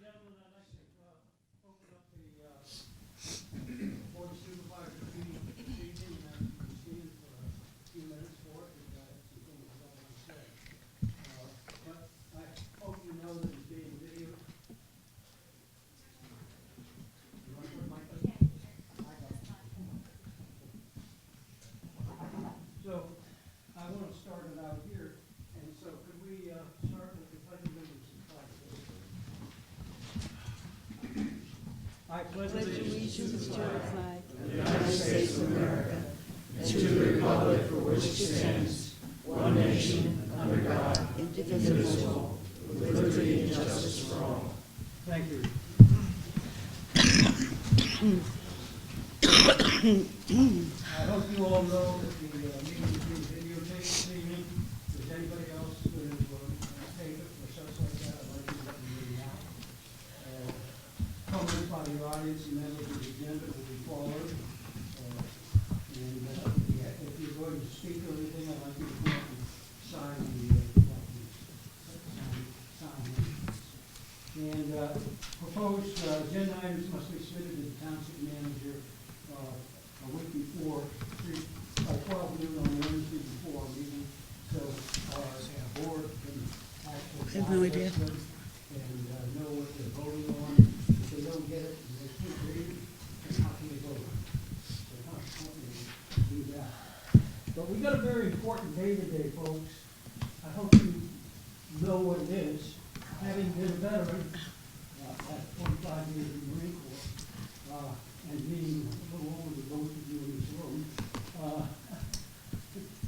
gentlemen, I'd like to open up the Board of Supervisors meeting this evening, and you can stand for a few minutes for it, because I have some things I want to say. But I hope you know that it's being videoed. You want to put my So I want to start it out here, and so could we start with the pledge of allegiance and flag? I pledge allegiance to the flag of the United States of America, and to the republic for which it stands, one nation, under God, indivisible, with liberty and justice for all. Thank you. I hope you all know that the meeting is being videotaped this evening. If there's anybody else who will tape it or such like that, I'd like you to let me know now. Comments by the audience and members of the agenda will be followed. If you're going to speak or anything, I'd like you to come up and sign the documents. And proposed agenda items must be submitted to the township manager a week before, by 12 noon on Wednesday before our meeting, so our board can actually I have no idea. digest them and know what they're voting on. If they don't get it, and they can't read it, then how can they vote on it? So how can they do that? But we got a very important day today, folks. I hope you know what it is. Having been a veteran, at 25 years in the Marine Corps, and being a little older than most of you in this room,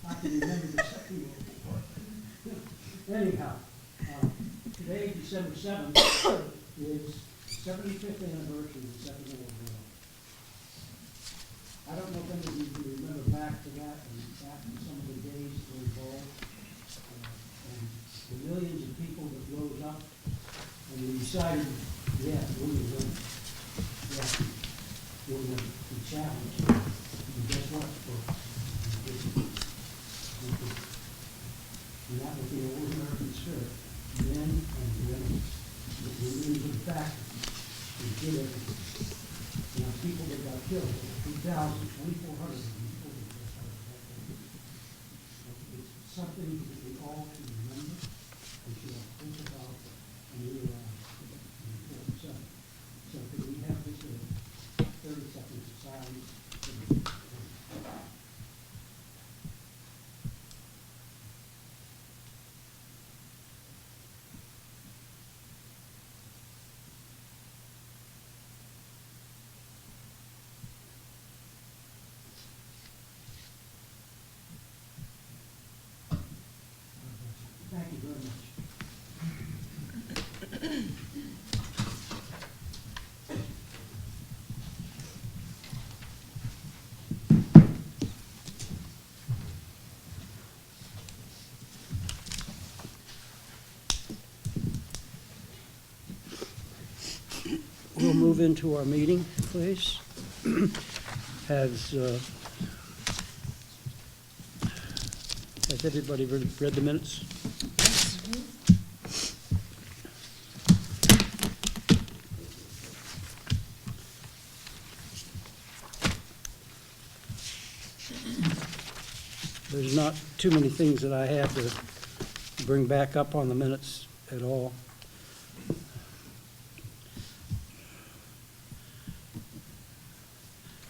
I can remember the Second World War. Anyhow, today, December 7th, is 75th anniversary of the Second World War. I don't know if any of you can remember back to that and back to some of the days that were involved, and the millions of people that rose up, and we decided, yeah, we were going to, we're going to be challenged. And guess what, folks? And that was the old American spirit, men and women, that were into the factory, and did everything. Now, people that got killed, 2,000, 2,400 of them over the course of that day. It's something that we all should remember, and should all think about, and realize the importance of it. So could we have this 30 seconds of silence? Thank you very much. We'll move into our meeting, please. Has everybody read the minutes? There's not too many things that I have to bring back up on the minutes at all.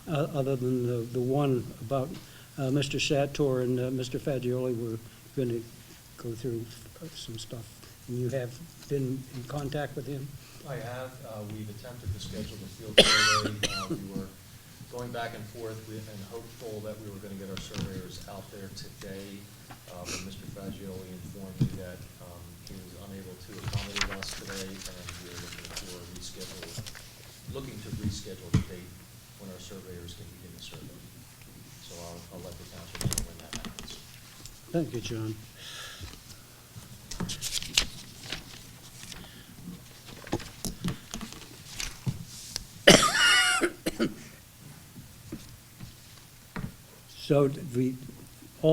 Other than the one about Mr. Sator and Mr. Fagioli, we're going to go through some stuff. And you have been in contact with him? I have. We've attempted to schedule the field survey. We were going back and forth and hopeful that we were going to get our surveyors out there today. But Mr. Fagioli informed me that he was unable to accommodate us today, and we're looking to reschedule the date when our surveyors can begin the survey. So I'll let the township know when that happens. Thank you, John.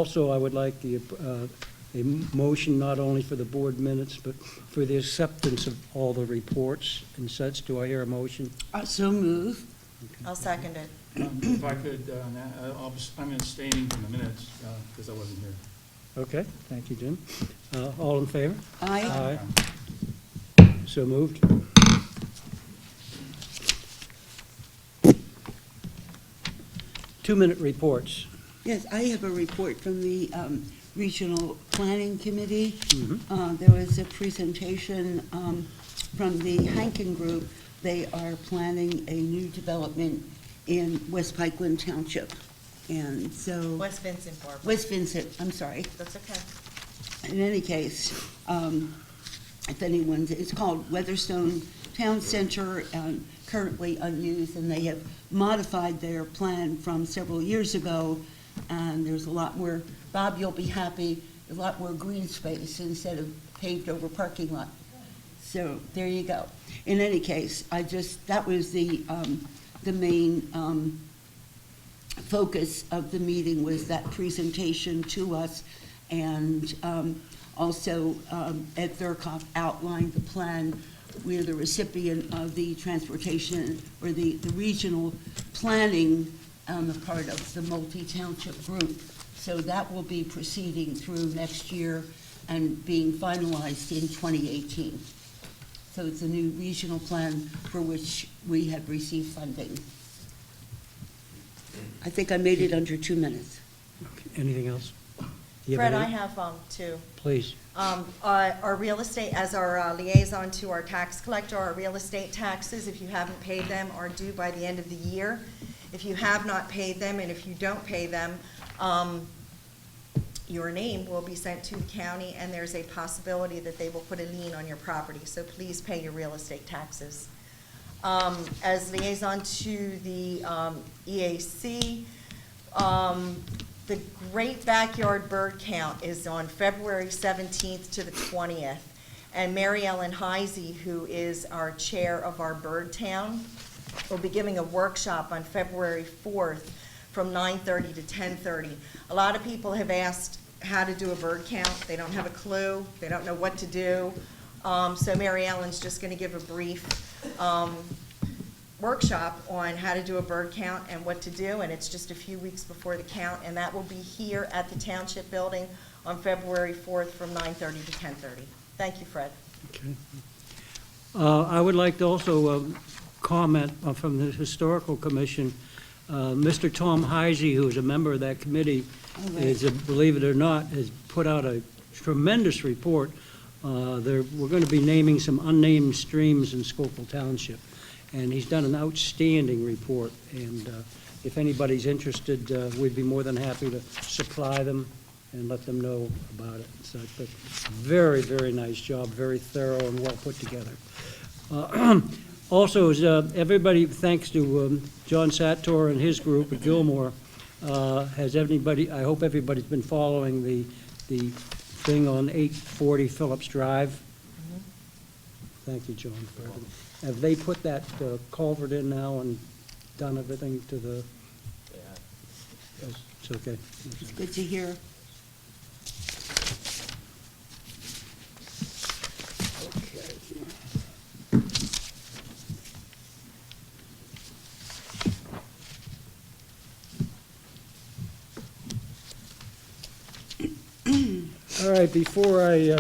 So I would like the a motion not only for the board minutes, but for the acceptance of all the reports and such. Do I hear a motion? So move. I'll second it. If I could, I'm abstaining from the minutes because I wasn't here. Okay, thank you, Jim. All in favor? Aye. So moved. Two-minute reports. Yes, I have a report from the Regional Planning Committee. Mhm. There was a presentation from the Hankin Group. They are planning a new development in West Pikeland Township. And so, West Vincent, Barbara. West Vincent, I'm sorry. That's okay. In any case, if anyone's, it's called Weatherstone Town Center, currently unused, and they have modified their plan from several years ago, and there's a lot more, Bob, you'll be happy, a lot more green space instead of paved over parking lot. So there you go. In any case, that was the main focus of the meeting, was that presentation to us. And also, Ed Thurkoff outlined the plan. We're the recipient of the transportation, or the regional planning on the part of the multi-township group. So that will be proceeding through next year and being finalized in 2018. So it's a new regional plan for which we have received funding. I think I made it under 2 minutes. Anything else? You Fred, I any? have two. Please. Our real estate, as our liaison to our tax collector, our real estate taxes, if you haven't paid them, are due by the end of the year. If you have not paid them, and if you don't pay them, your name will be sent to the county, and there's a possibility that they will put a lien on your property. So please pay your real estate taxes. As liaison to the EAC, the Great Backyard Bird Count is on February 17th to the 20th. And Mary Ellen Heisey, who is our chair of our Bird Town, will be giving a workshop on February 4th from 9:30 to 10:30. A lot of people have asked how to do a bird count. They don't have a clue. They don't know what to do. So Mary Ellen's just going to give a brief workshop on how to do a bird count and what to do, and it's just a few weeks before the count, and that will be here at the Township Building on February 4th from 9:30 to 10:30. Thank you, Fred. Okay. I would like to also comment from the Historical Commission. Mr. Tom Heisey, who is a member of that committee, believe it or not, has put out a tremendous report. We're going to be naming some unnamed streams in Scofield Township, and he's done an outstanding report. And if anybody's interested, we'd be more than happy to supply them and let them know about it. So, but very, very nice job, very thorough and well put together. Also, everybody, thanks to John Sator and his group at Gilmore, I hope everybody's been following the thing on 840 Phillips Drive. Thank you, John. Have they put that culvert in now and done everything to the? Yeah. It's okay. It's good to hear. All right, before I,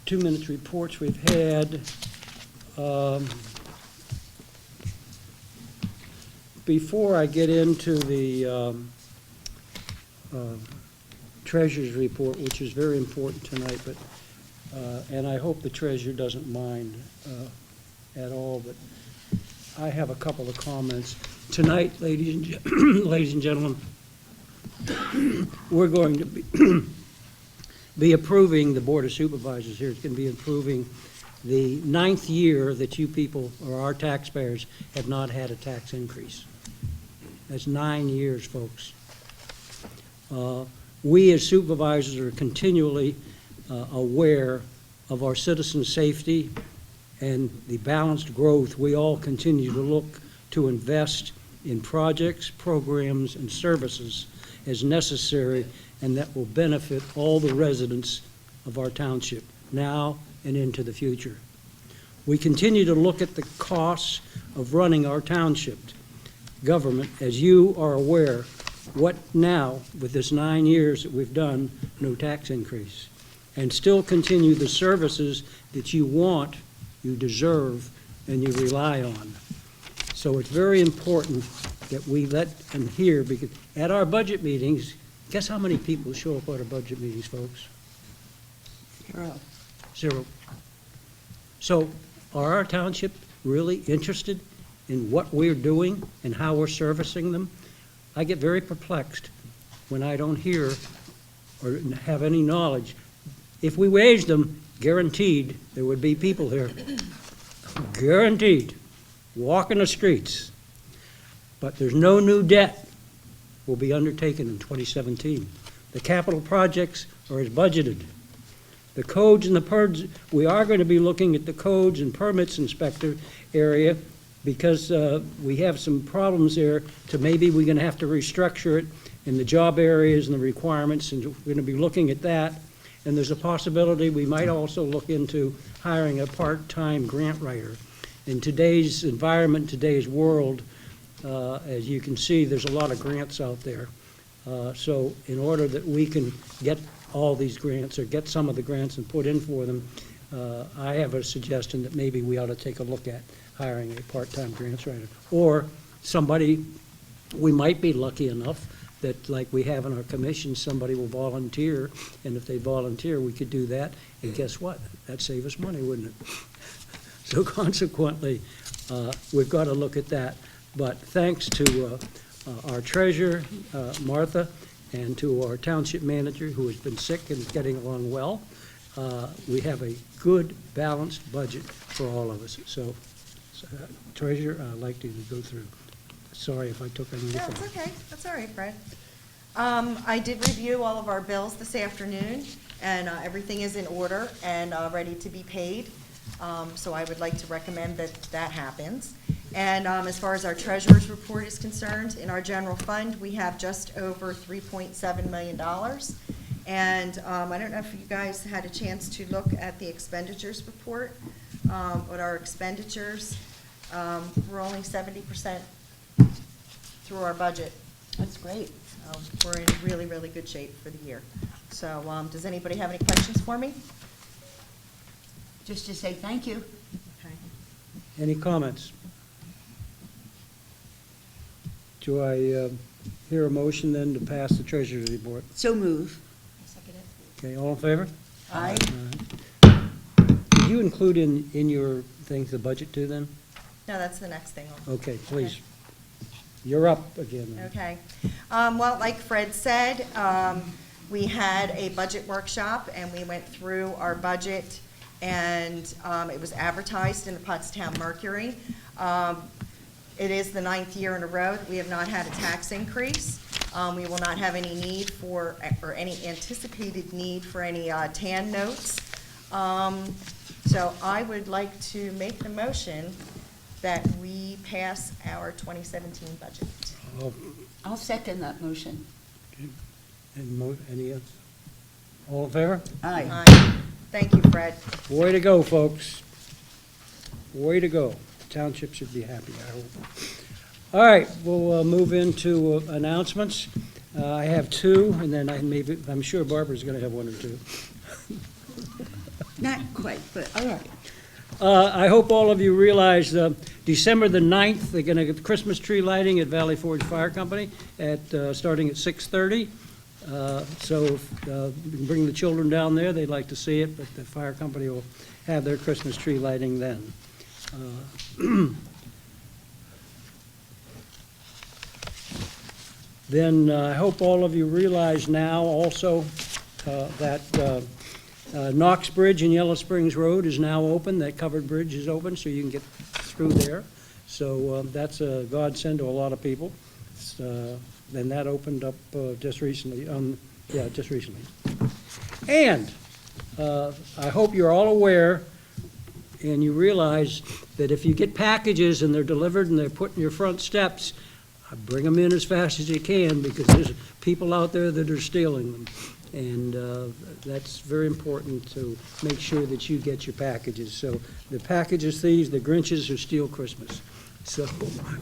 2 minutes reports we've had. Before I get into the treasurer's report, which is very important tonight, but and I hope the treasurer doesn't mind at all, but I have a couple of comments. Tonight, ladies and gentlemen, we're going to be approving, the Board of Supervisors here is going to be approving the 9th year that you people, or our taxpayers, have not had a tax increase. That's 9 years, folks. We as supervisors are continually aware of our citizens' safety and the balanced growth. We all continue to look to invest in projects, programs, and services as necessary and that will benefit all the residents of our township now and into the future. We continue to look at the costs of running our township government. As you are aware, what now, with this 9 years that we've done, no tax increase, and still continue the services that you want, you deserve, and you rely on. So it's very important that we let them hear, because at our budget meetings, guess how many people show up at our budget meetings, folks? Zero. So are our township really interested in what we're doing and how we're servicing them? I get very perplexed when I don't hear or have any knowledge. If we raised them, guaranteed there would be people here. Guaranteed. Walking the streets. But there's no new debt will be undertaken in 2017. The capital projects are as budgeted. The codes and the PERDs, we are going to be looking at the codes and permits inspector area because we have some problems there to maybe we're going to have to restructure it in the job areas and the requirements, and we're going to be looking at that. And there's a possibility we might also look into hiring a part-time grant writer. In today's environment, today's world, as you can see, there's a lot of grants out there. So in order that we can get all these grants or get some of the grants and put in for them, I have a suggestion that maybe we ought to take a look at hiring a part-time grants writer. Or somebody, we might be lucky enough that, like we have in our commission, somebody will volunteer, and if they volunteer, we could do that, and guess what? That'd save us money, wouldn't it? So consequently, we've got to look at that. But thanks to our treasurer, Martha, and to our township manager, who has been sick and is getting along well, we have a good, balanced budget for all of us. So treasurer, I'd like to go through. Sorry if I took any of your No, time. it's okay. That's all right, Fred. I did review all of our bills this afternoon, and everything is in order and ready to be paid. So I would like to recommend that that happens. And as far as our treasurer's report is concerned, in our general fund, we have just over $3.7 million. And I don't know if you guys had a chance to look at the expenditures report. But our expenditures, we're only 70% through our budget. That's great. We're in really, really good shape for the year. So does anybody have any questions for me? Just to say thank you. Okay. Any comments? Do I hear a motion then to pass the treasurer's report? So move. Second it. Okay, all in favor? Aye. Did you include in your things the budget too then? No, that's the next thing. Okay, please. You're up again. Okay. Well, like Fred said, we had a budget workshop, and we went through our budget, and it was advertised in the Pottstown Mercury. It is the 9th year in a row that we have not had a tax increase. We will not have any need for, or any anticipated need for any TAN notes. So I would like to make the motion that we pass our 2017 budget. I'll second that motion. Any other? All in favor? Aye. Aye. Thank you, Fred. Way to go, folks. Way to go. The township should be happy, I hope. All right, we'll move into announcements. I have two, and then I'm sure Barbara's going to have one or two. Not quite, but all right. I hope all of you realize December the 9th, they're going to get the Christmas tree lighting at Valley Forge Fire Company starting at 6:30. So if you can bring the children down there, they'd like to see it, but the fire company will have their Christmas tree lighting then. Then I hope all of you realize now also that Knox Bridge and Yellow Springs Road is now open. That covered bridge is open, so you can get through there. So that's a godsend to a lot of people. Then that opened up just recently. Just recently. And I hope you're all aware and you realize that if you get packages and they're delivered and they're put in your front steps, bring them in as fast as you can, because there's people out there that are stealing them. And that's very important to make sure that you get your packages. So the packages thieves, the Grinches who steal Christmas. So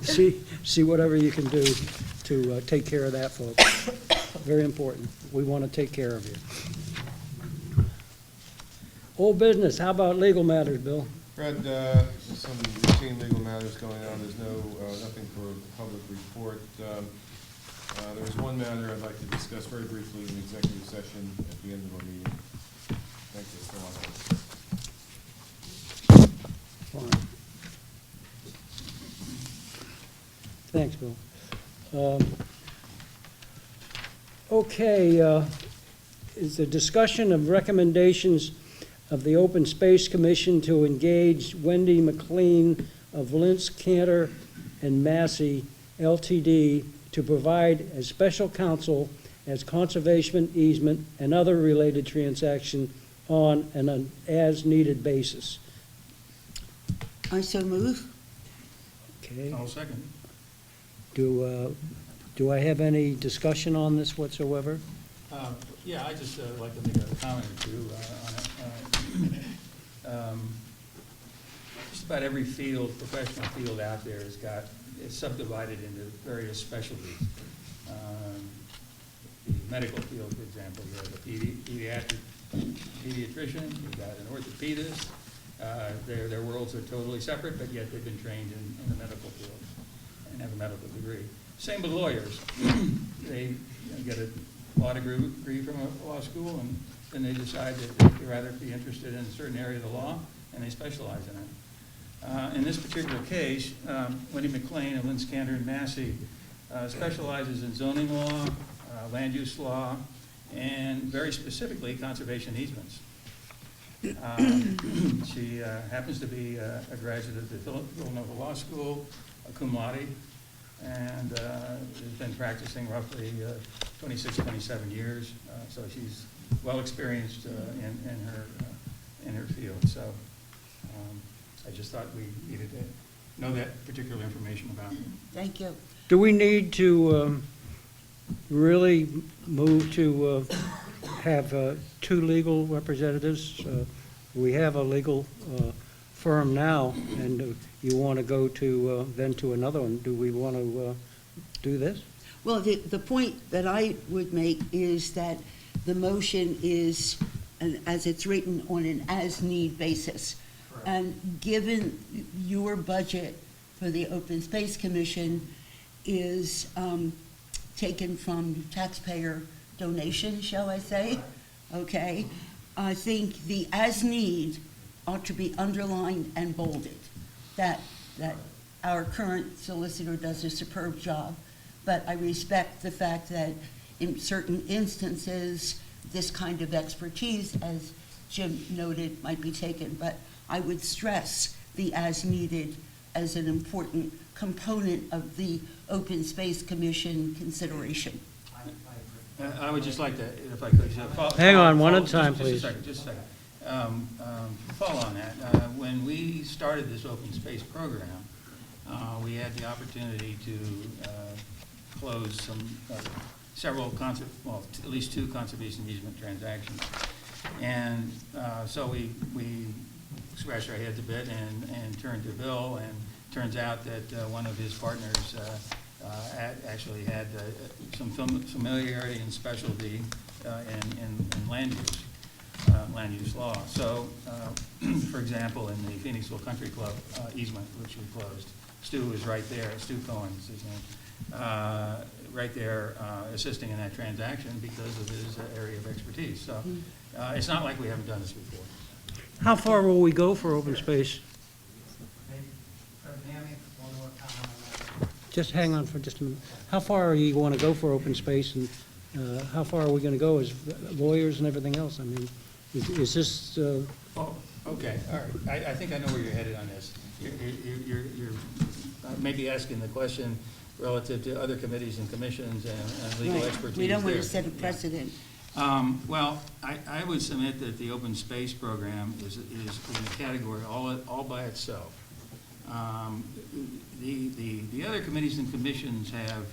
see whatever you can do to take care of that, folks. Very important. We want to take care of you. Old business, how about legal matters, Bill? Fred, some routine legal matters going on. There's nothing for public report. There is one matter I'd like to discuss very briefly in executive session at the end of our meeting. Thank you. Fine. Thanks, Bill. Okay, is the discussion of recommendations of the Open Space Commission to engage Wendy McLean of Lintz, Cantor, and Massey LTD to provide as special counsel as conservation easement and other related transaction on an as-needed basis. I so move. Okay. I'll second. Do I have any discussion on this whatsoever? Yeah, I just like to make a comment or two on it. Just about every field, professional field out there is subdivided into various specialties. The medical field, for example, you have a pediatrician, you've got an orthopedist. Their worlds are totally separate, but yet they've been trained in the medical field and have a medical degree. Same with lawyers. They get a law degree from a law school, and then they decide that they'd rather be interested in a certain area of the law, and they specialize in it. In this particular case, Wendy McLean of Lintz, Cantor, and Massey specializes in zoning law, land use law, and very specifically, conservation easements. She happens to be a graduate of the Villanova Law School, a cum laude, and has been practicing roughly 26, 27 years. So she's well experienced in her field. So I just thought we needed to know that particular information about her. Thank you. Do we need to really move to have two legal representatives? We have a legal firm now, and you want to go to then to another one. Do we want to do this? Well, the point that I would make is that the motion is, as it's written, on an as-need basis. Correct. And given your budget for the Open Space Commission is taken from taxpayer donation, shall I say? Okay. I think the as-need ought to be underlined and bolded, that our current solicitor does a superb job. But I respect the fact that in certain instances, this kind of expertise, as Jim noted, might be taken. But I would stress the as-needed as an important component of the Open Space Commission consideration. I would just like to, if I could. Hang on, one at a time, please. Just a second. Follow on that. When we started this open space program, we had the opportunity to close several at least two conservation easement transactions. And so we scratched our heads a bit and turned to Bill, and turns out that one of his partners actually had some familiarity and specialty in land use law. So, for example, in the Phoenixville Country Club easement, which we closed, Stu is right there. Stu Cohen is his name. Right there, assisting in that transaction because of his area of expertise. So, it's not like we haven't done this before. How far will we go for open space? Just hang on for just a minute. How far you want to go for open space, and how far are we going to go as lawyers and everything else? I mean, is this? Oh, okay, all right. I think I know where you're headed on this. You're maybe asking the question relative to other committees and commissions and legal Right. expertise. We don't want to there. set a precedent. Well, I would submit that the open space program is in a category all by itself. The other committees and commissions have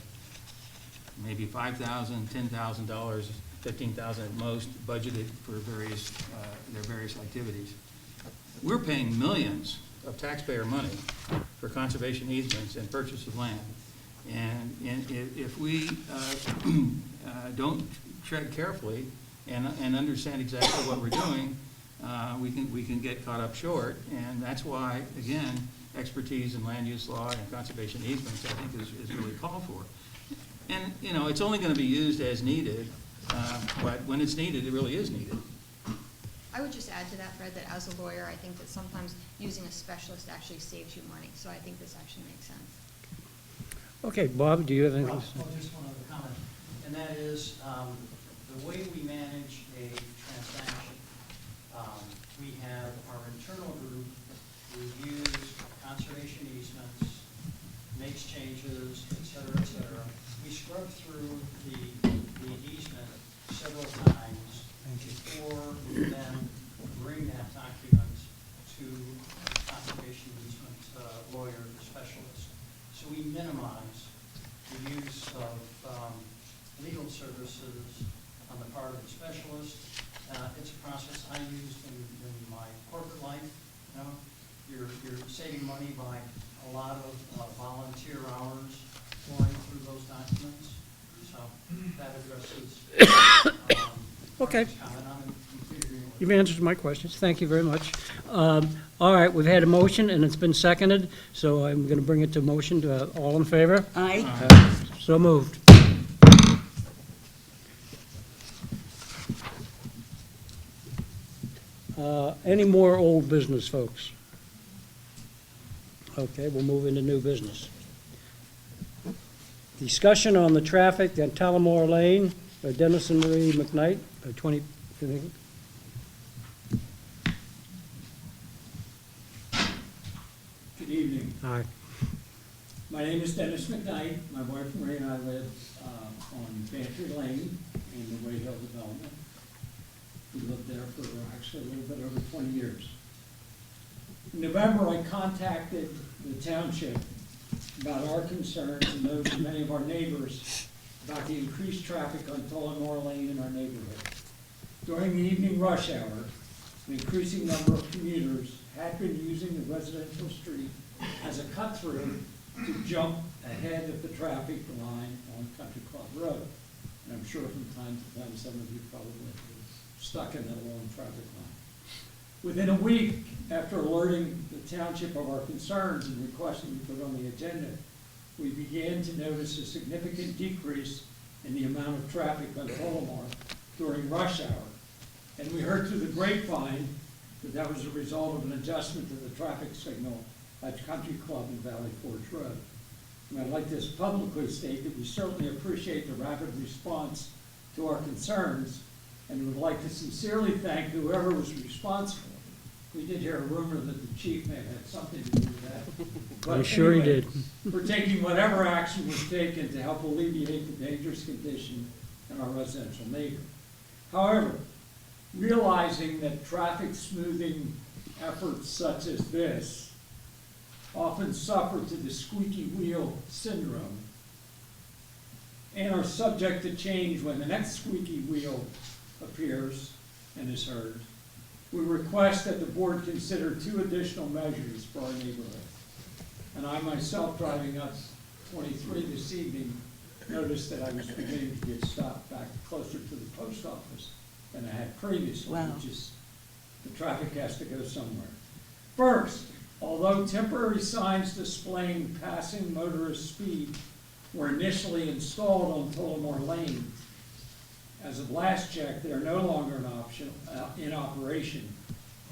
maybe $5,000, $10,000, $15,000 at most budgeted for their various activities. We're paying millions of taxpayer money for conservation easements and purchase of land. And if we don't tread carefully and understand exactly what we're doing, we can get caught up short. And that's why, again, expertise in land use law and conservation easements, I think, is really called for. And, you know, it's only going to be used as needed, but when it's needed, it really is needed. I would just add to that, Fred, that as a lawyer, I think that sometimes using a specialist actually saves you money. So I think this actually makes sense. Okay, Bob, do you have anything? Well, just one other comment, and that is, the way we manage a transaction, we have our internal group reviews conservation easements, makes changes, et cetera, et cetera. We scrub through the easement several times before we then bring that document to conservation easement lawyer, the specialist. So we minimize the use of legal services on the part of the specialist. It's a process I used in my corporate life. You know, you're saving money by a lot of volunteer hours going through those documents. So that addresses Okay. Mark's comment. I'm in complete agreement with You've answered my questions. Thank you very much. All right, we've had a motion, and it's been seconded, so I'm going to bring it to motion. All in favor? Aye. So moved. Any more old business, folks? Okay, we'll move into new business. Discussion on the traffic at Tullamore Lane by Dennis and Marie McKnight, 20. Good evening. Hi. My name is Dennis McKnight. My wife Marie and I live on Bantry Lane in the Way Hill development. We lived there for actually a little bit over 20 years. In November, I contacted the township about our concerns and those of many of our neighbors about the increased traffic on Tullamore Lane in our neighborhood. During the evening rush hour, an increasing number of commuters had been using the residential street as a cut-through to jump ahead of the traffic line on Country Club Road. And I'm sure from time to time, some of you probably were stuck in that long traffic line. Within a week after alerting the township of our concerns and requesting to put on the agenda, we began to notice a significant decrease in the amount of traffic on Tullamore during rush hour. And we heard through the grapevine that that was a result of an adjustment to the traffic signal at Country Club and Valley Forge Road. And I'd like to publicly state that we certainly appreciate the rapid response to our concerns and would like to sincerely thank whoever was responsible. We did hear a rumor that the chief may have had something to do with that. But I'm sure he anyway, did. for taking whatever action was taken to help alleviate the dangerous condition in our residential neighborhood. However, realizing that traffic smoothing efforts such as this often suffer to the squeaky wheel syndrome and are subject to change when the next squeaky wheel appears and is heard, we request that the board consider 2 additional measures for our neighborhood. And I myself, driving up 23 this evening, noticed that I was beginning to get stopped back closer to the post office than I had previously, Wow. which is, the traffic has to go somewhere. First, although temporary signs displaying passing motorist speed were initially installed on Tullamore Lane, as of last check, they are no longer in operation,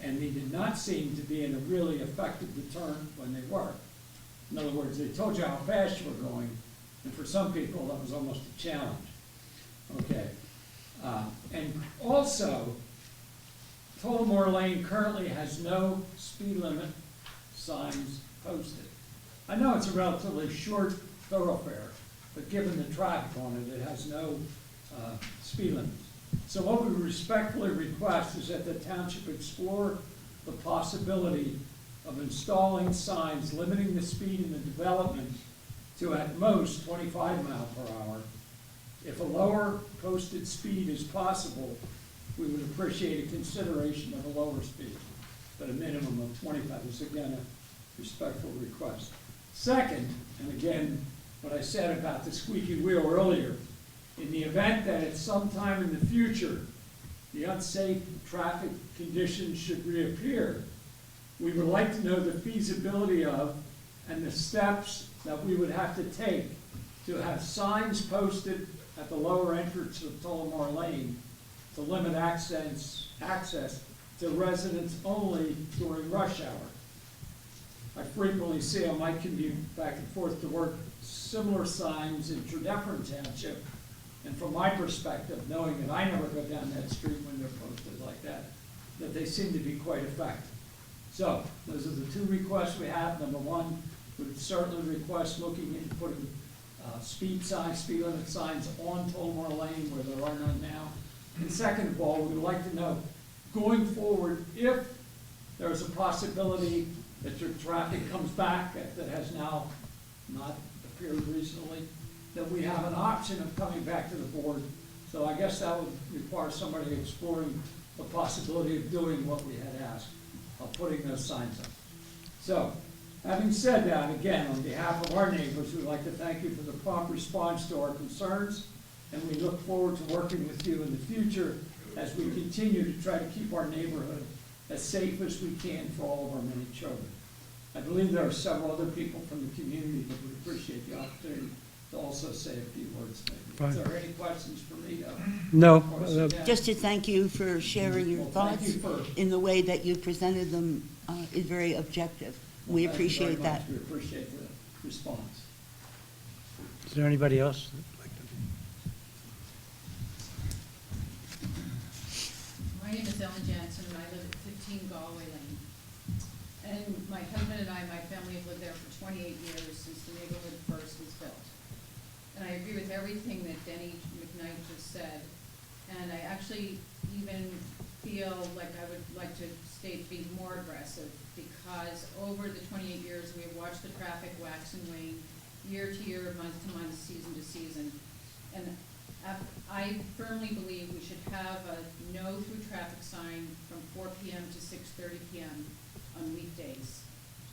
and they did not seem to be in a really effective deterrent when they were. In other words, they told you how fast you were going, and for some people, that was almost a challenge. Okay. And also, Tullamore Lane currently has no speed limit signs posted. I know it's a relatively short thoroughfare, but given the traffic on it, it has no speed limits. So what we respectfully request is that the township explore the possibility of installing signs limiting the speed in the development to at most 25 miles per hour. If a lower posted speed is possible, we would appreciate a consideration of a lower speed, but a minimum of 25 is again a respectful request. Second, and again, what I said about the squeaky wheel earlier, in the event that at some time in the future, the unsafe traffic conditions should reappear, we would like to know the feasibility of and the steps that we would have to take to have signs posted at the lower entrance of Tullamore Lane to limit access to residents only during rush hour. I frequently see on my commute back and forth to work similar signs in Tredeffern Township, and from my perspective, knowing that I never go down that street when they're posted like that they seem to be quite effective. So, those are the two requests we have. Number one, we would certainly request looking into putting speed limit signs on Tullamore Lane where there are none now. And second of all, we would like to know, going forward, if there's a possibility that your traffic comes back that has now not appeared recently, that we have an option of coming back to the board. So I guess that would require somebody exploring the possibility of doing what we had asked, of putting those signs up. So, having said that, again, on behalf of our neighbors, we'd like to thank you for the prompt response to our concerns, and we look forward to working with you in the future as we continue to try to keep our neighborhood as safe as we can for all of our many children. I believe there are several other people from the community that would appreciate the opportunity to also say a few words maybe. Fine. Is there any questions for me? No, Just to thank you for sharing your Well, thank thoughts you for- in the way that you presented them is very objective. We Thank you very appreciate that. much. We appreciate the response. is there anybody else? that'd like to- My name is Ellen Jansen, and I live at 15 Galway Lane. And my husband and I, my family have lived there for 28 years, since the neighborhood first was built. And I agree with everything that Denny McKnight just said. And I actually even feel like I would like to state being more aggressive, because over the 28 years, we have watched the traffic wax and wane, year to year, month to month, season to season. And I firmly believe we should have a no through traffic sign from 4 PM to 6:30 PM on weekdays,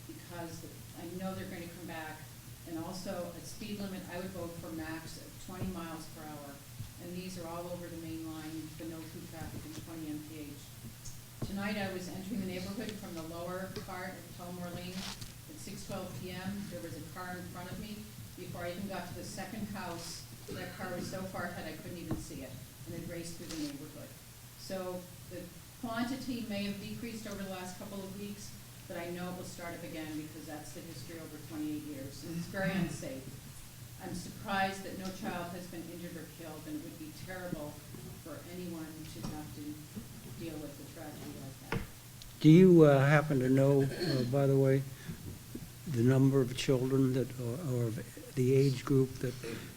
because I know they're going to come back. And also a speed limit, I would vote for max of 20 miles per hour. And these are all over the main line, the no through traffic and 20 mph. Tonight I was entering the neighborhood from the lower part of Tullamore Lane at 6:12 PM. There was a car in front of me. Before I even got to the second house, that car was so far ahead I couldn't even see it, and it raced through the neighborhood. So the quantity may have decreased over the last couple of weeks, but I know it will start up again, because that's the history over 28 years, and it's very unsafe. I'm surprised that no child has been injured or killed, and it would be terrible for anyone to have to deal with a tragedy like that. Do you happen to know, by the way, the number of children that, or the age group that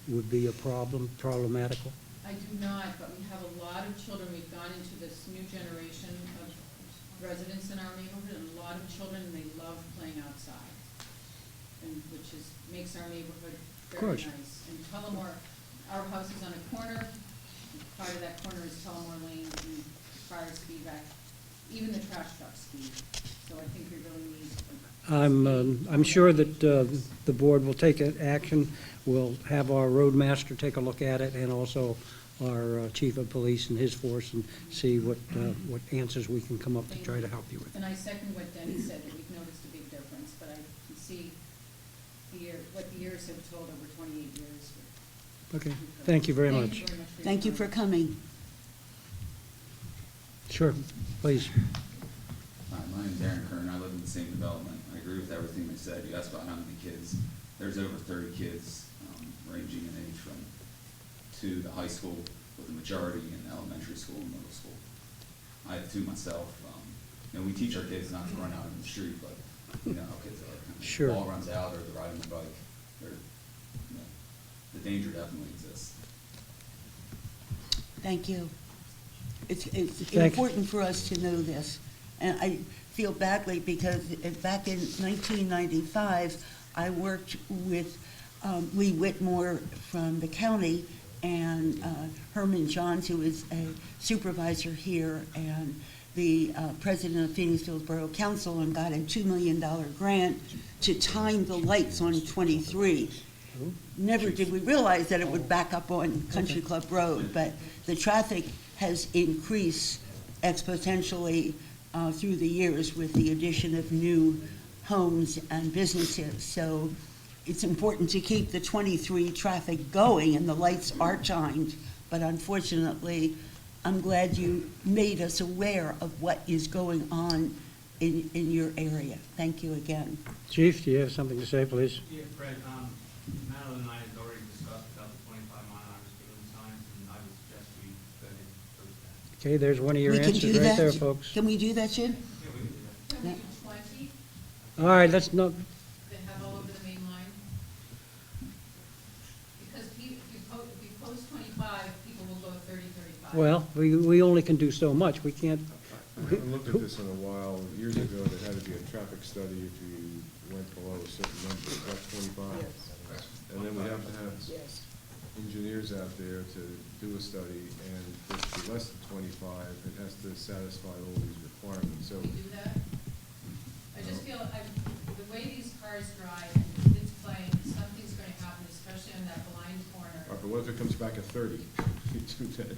would be problematical? I do not, but we have a lot of children. We've gone into this new generation of residents in our neighborhood, and a lot of children, and they love playing outside, and which makes our neighborhood very course. nice. And Tullamore, our house is on a corner, and part of that corner is Tullamore Lane, and cars speed back, even the trash trucks speed. So I think we really need. I'm sure that the board will take action. We'll have our roadmaster take a look at it, and also our chief of police and his force, and see what answers we can come up to try to help you with. And I second what Denny said, that we've noticed a big difference, but I can see what the years have told over 28 years. Okay, thank you very Thank much. you very much for your Thank you time. for coming. Sure, please. Hi, my name's Aaron Kern. I live in the same development. I agree with everything they said. You asked about how many kids. There's over 30 kids, ranging in age from 2 to high school, with the majority in elementary school and middle school. I have 2 myself. We teach our kids not to run out in the street, but you know how kids are. Sure. The ball runs out, or they're riding the bike. The danger definitely exists. Thank you. It's Thank you. important for us to know this. And feel badly because back in 1995, I worked with Lee Whitmore from the county and Herman Johns, who is a supervisor here, and the president of Phoenixville Borough Council, and got a $2 million grant to time the lights on 23. Never did we realize that it would back up on Country Club Road, but the traffic has increased exponentially through the years with the addition of new homes and businesses. So it's important to keep the 23 traffic going, and the lights are timed, but unfortunately, I'm glad you made us aware of what is going on in your area. Thank you again. Chief, do you have something to say, please? Yeah, Fred, Madeline and I had already discussed about the 25-mile-an-hour speed limit signs, and I would suggest we go ahead and post that. Okay, there's one of your We can answers do right that? there, folks. Can we do that, Jim? Yeah, we can do that. Can we do 20, All right, let's not, then have all over the main line? Because if you post 25, people will go 30, 35. well, we only can do so much. We can't, I haven't looked at this in a while. Years ago, there had to be a traffic study if you went below a certain number, about 25. And then we have to have engineers out there to do a study, and for it to be less than 25, it has to satisfy all these requirements. So Can we do that? I just feel, the way these cars drive, and it's playing, something's going to happen, especially on that blind corner. All right, but what if it comes back at 30? You do that.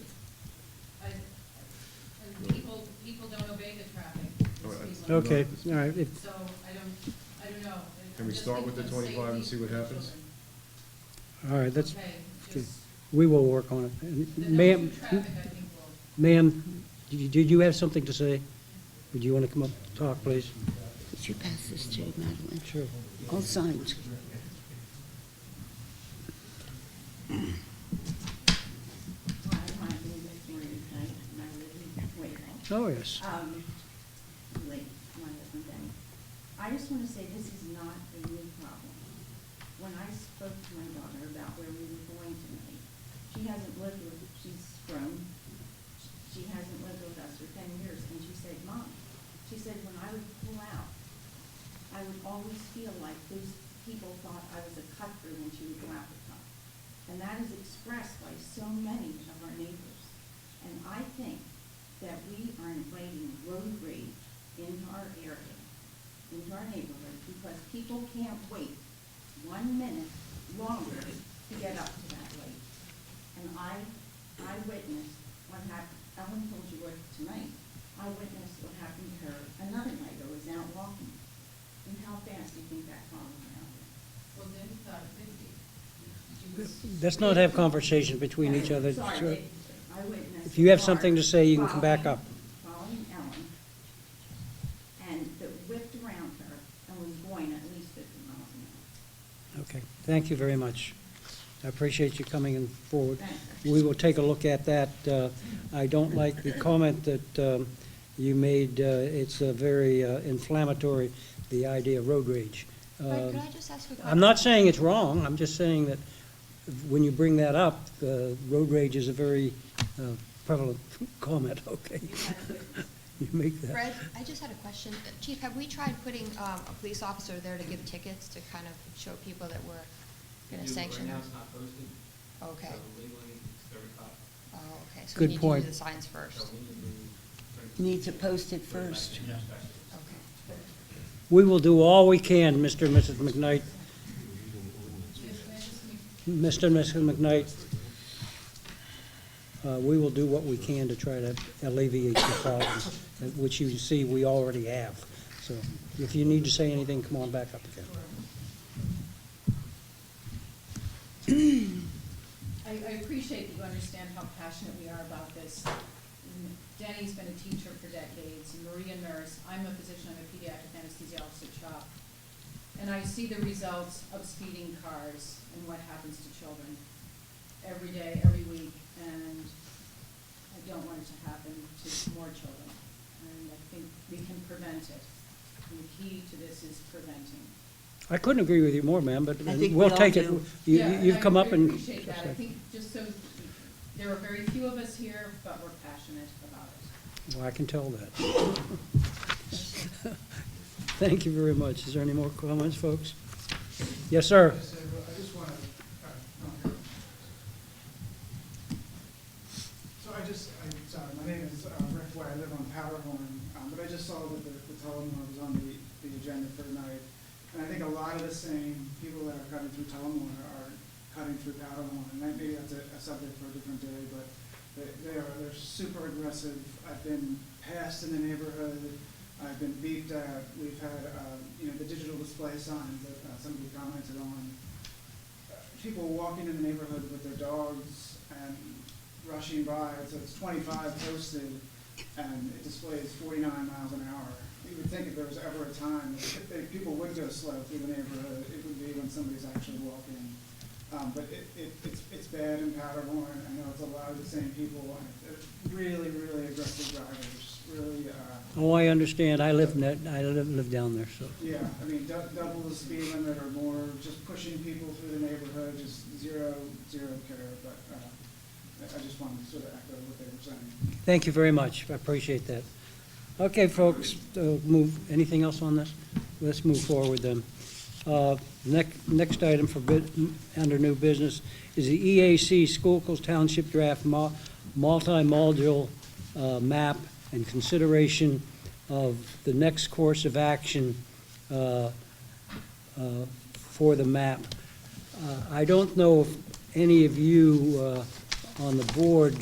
And people don't obey the traffic. All right, speed limit. okay, all right. So I don't know. Can we I just start think with the of 25 and safety see what for the happens? children. All right, that's, Okay, just, we will work on it. And the Ma'am, no traffic, I think will. ma'am, did you have something to say? Would you want to come up and talk, please? Could you pass this to Madeline? Sure. All signed. My name is Maureen Knight, and I live in Waverall. Oh, yes. Like my husband Danny. I just want to say this is not a new problem. When I spoke to my daughter about where we were going tonight, she hasn't lived with, she's grown, she hasn't lived with us for 10 years, and she said, Mom, she said, when I would pull out, I would always feel like those people thought I was a cut through when she would go out the top. And that is expressed by so many of our neighbors. And I think that we are inviting road rage into our area, into our neighborhood, because people can't wait 1 minute longer to get up to that light. And I witnessed what happened, Ellen told you what tonight, I witnessed what happened to her another night. I was out walking. And how fast do you think that car went around there? Well, then it's not 50. She was- Let's not have conversations between each other. Sorry, Sure. I witnessed. If you have a car something to say, you can come back up. Following Ellen, and that whipped around her and was going at least 50 miles an hour. Okay, thank you very much. I appreciate you coming in forward. Thanks. We will take a look at that. I don't like the comment that you made. It's very inflammatory, the idea of road rage. Fred, could I just ask a question? I'm not saying it's wrong, I'm just saying that when you bring that up, road rage is a very prevalent comment, okay? You make that. Fred, I just had a question. Chief, have we tried putting a police officer there to give tickets to kind of show people that we're going to sanction Right now, them? it's not posted. Okay. So legally, it's 35. Oh, okay. So Good we need point. to do the signs So first. we need to Need to post it first. Yeah. Okay. We will do all we can, Mr. and Mrs. McKnight. Mr. and Mrs. McKnight, we will do what we can to try to alleviate the problems, which you see we already have. So if you need to say anything, come on back up again. I appreciate that you understand how passionate we are about this. Denny's been a teacher for decades, and Maria nurse. I'm a physician, I'm a pediatric anesthesiologist at SchBOS. And I see the results of speeding cars and what happens to children every day, every week, and I don't want it to happen to more children. And I think we can prevent it. And the key to this is preventing. I couldn't agree with you more, ma'am, but I think we we'll all take it. do. You've come up and. I appreciate that. I think just so, there are very few of us here, but we're passionate about it. Well, I can tell that. Thank you very much. Is there any more comments, folks? Yes, sir. I just want to, sorry, my name is Rick White, I live on Powderhorn, but I just saw that the Tullamore was on the agenda for tonight. And I think a lot of the same people that are cutting through Tullamore are cutting through Powderhorn. And maybe that's a subject for a different day, but they're super aggressive. I've been passed in the neighborhood. I've been beeped at. We've had, the digital display signs that somebody commented on. People walking in the neighborhood with their dogs and rushing by. So it's 25 posted, and it displays 49 miles an hour. You would think if there was ever a time that people would go slow through the neighborhood, it would be when somebody's actually walking. But it's bad in Powderhorn. I know it's a lot of the same people. And really, really aggressive drivers. Really. Oh, I understand. I live down there, so. Yeah, I mean, double the speed limit or more, just pushing people through the neighborhood, just zero care. But I just wanted to sort of echo what they were saying. Thank you very much. I appreciate that. Okay, folks, anything else on this? Let's move forward then. Next item under new business is the EAC Schuylkill Township Draft Multi-Module Map and consideration of the next course of action for the map. I don't know if any of you on the board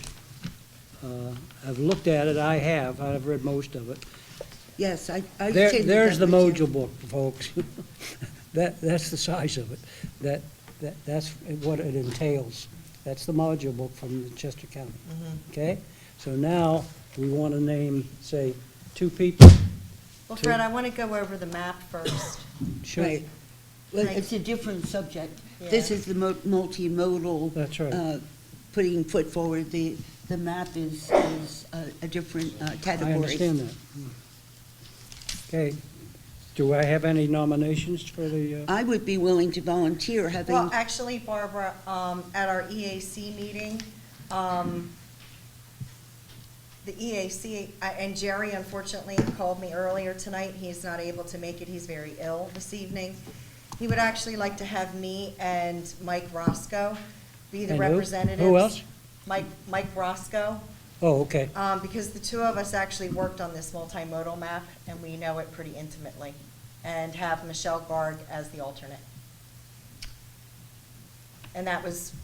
have looked at it. I have. I've read most of it. Yes, I There's the module book, folks. That's the size of it. That's what it entails. That's the module book from Chester County. Okay? So now we want to name, say, 2 people. Well, Fred, I want to go over the map first. Sure. Right. Well, it's a different subject. This is the multimodal. That's right. Put forward. The map is a different category. I understand that. Okay. Do I have any nominations for the? I would be willing to volunteer, having. Well, actually, Barbara, at our EAC meeting, the EAC, and Jerry unfortunately called me earlier tonight. He's not able to make it. He's very ill this evening. He would actually like to have me and Mike Roscoe be the And representatives. Who else? Mike Roscoe. Oh, okay. Because the 2 of us actually worked on this multimodal map, and we know it pretty intimately, and have Michelle Garg as the alternate. And that was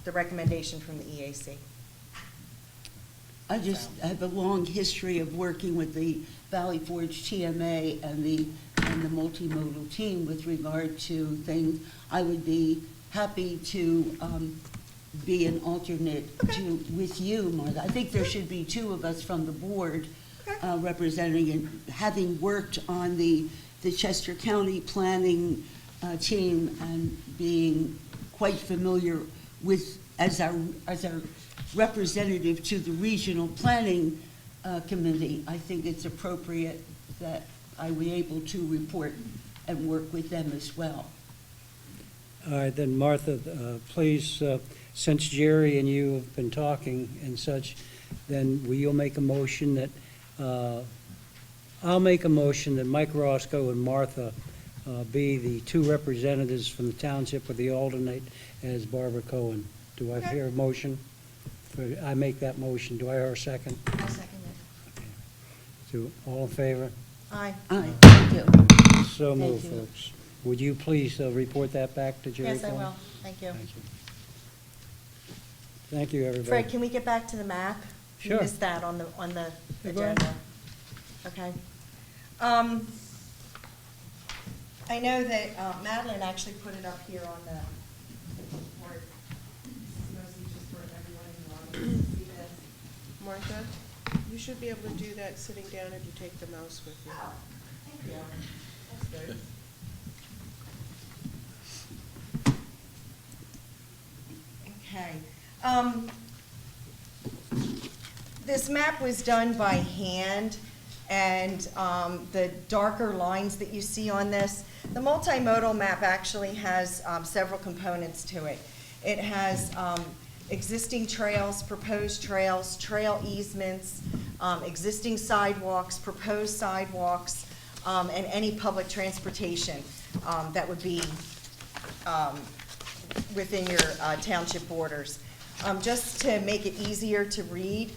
the recommendation from the EAC. I have a long history of working with the Valley Forge TMA and the multimodal team with regard to things. I would be happy to be an alternate with you, Martha. I think there should be 2 of us from the board representing, and having worked on the Chester County planning team and being quite familiar with, as our representative to the regional planning committee, I think it's appropriate that I be able to report and work with them as well. All right, then Martha, please, since Jerry and you have been talking and such, then will you make a motion that, I'll make a motion that Mike Roscoe and Martha be the 2 representatives from the township with the alternate as Barbara Cohen. Do I hear a motion? I make that motion. Do I hear a second? I'll second it. Okay. So, all in favor? Aye. Aye, thank you. So Thank moved, you. folks. Would you please report that back to Jerry? Yes, I Cohen? will. Thank you. Thank you. Thank you, everybody. Fred, can we get back to the map? Sure. We missed that on the Go ahead. agenda. Okay. I know that Madeline actually put it up here on the board. Mostly just for everyone in the audience to see this. Martha, you should be able to do that sitting down if you take the mouse with you. Thank you. That's good. Okay. This map was done by hand, and the darker lines that you see on this, the multimodal map actually has several components to it. It has existing trails, proposed trails, trail easements, existing sidewalks, proposed sidewalks, and any public transportation that would be within your township borders. Just to make it easier to read,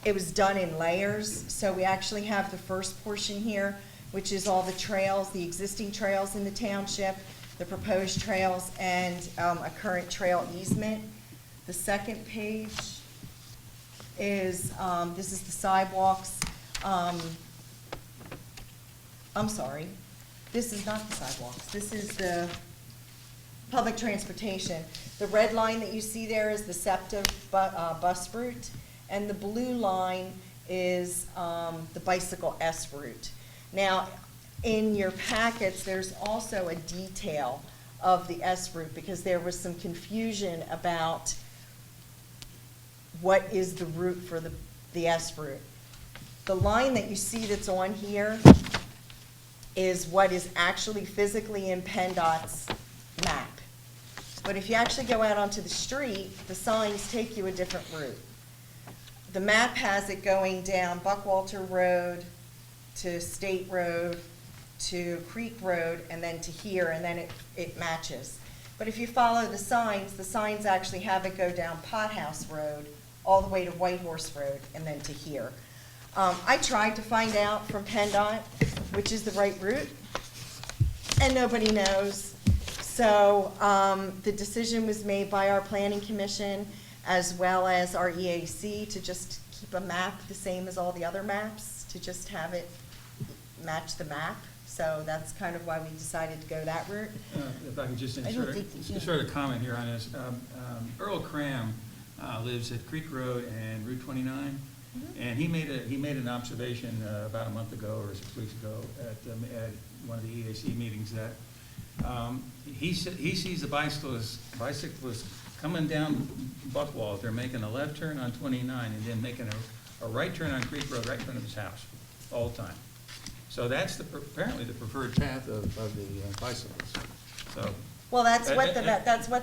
it was done in layers, so we actually have the first portion here, which is all the trails, the existing trails in the township, the proposed trails, and a current trail easement. The second page is, this is the sidewalks. I'm sorry, this is not the sidewalks, this is the public transportation. The red line that you see there is the SEPTA bus route, and the blue line is the bicycle S route. Now, in your packets, there's also a detail of the S route because there was some confusion about what is the route for the S route. The line that you see that's on here is what is actually physically in PennDOT's map. But if you actually go out onto the street, the signs take you a different route. The map has it going down Buckwalter Road to State Road to Creek Road and then to here, and then it matches. But if you follow the signs actually have it go down Pothouse Road all the way to White Horse Road and then to here. I tried to find out from PennDOT which is the right route, and nobody knows. So the decision was made by our planning commission as well as our EAC to just keep a map the same as all the other maps, to just have it match the map. So that's kind of why we decided to go that route. If I could just I don't think, yeah. insert a comment here on this. Earl Cram lives at Creek Road and Route 29, and he made an observation about a month ago or 6 weeks ago at one of the EAC meetings that he sees the bicyclists coming down Buckwalter, making a left turn on 29, and then making a right turn on Creek Road right in front of his house all the time. So that's apparently the preferred path of the bicyclists. So. Well, that's what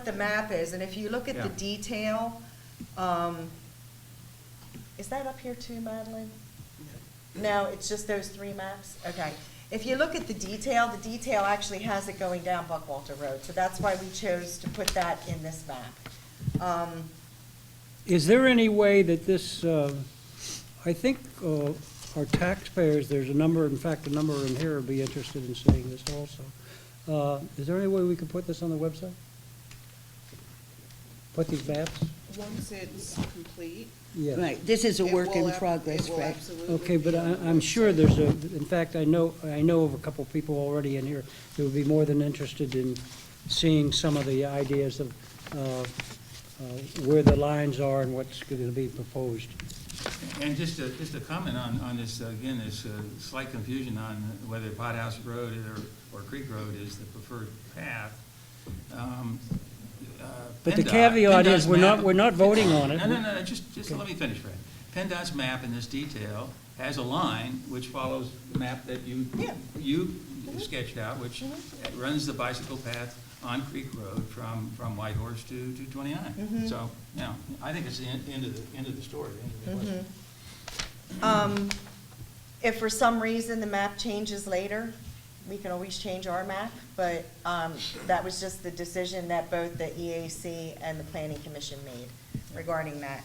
the map is, and if you look at the Yeah. detail, is that up here too, Madeline? No, it's just those three maps? Okay. If you look at the detail actually has it going down Buckwalter Road, so that's why we chose to put that in this map. Is there any way that this, I think our taxpayers, there's a number, in fact, a number in here would be interested in seeing this also. Is there any way we could put this on the website? Put these maps? Once it's complete. Yes. Right, this is a it work will in progress, it will Fred. absolutely Okay, but be on the I'm sure website. there's in fact, I know of a couple people already in here who would be more than interested in seeing some of the ideas of where the lines are and what's going to be proposed. And just a comment on this, again, this slight confusion on whether Pothouse Road or Creek Road is the preferred path. But the PennDOT caveat is, PennDOT's we're not voting on it. No, just let me finish, Fred. PennDOT's map in this detail has a line which follows the map that you sketched out, which runs the bicycle path on Creek Road from Whitehorse to 29. So, you know, I think it's the end of the story. the end of the question. If for some reason the map changes later, we can always change our map, but that was just the decision that both the EAC and the Planning Commission made regarding that.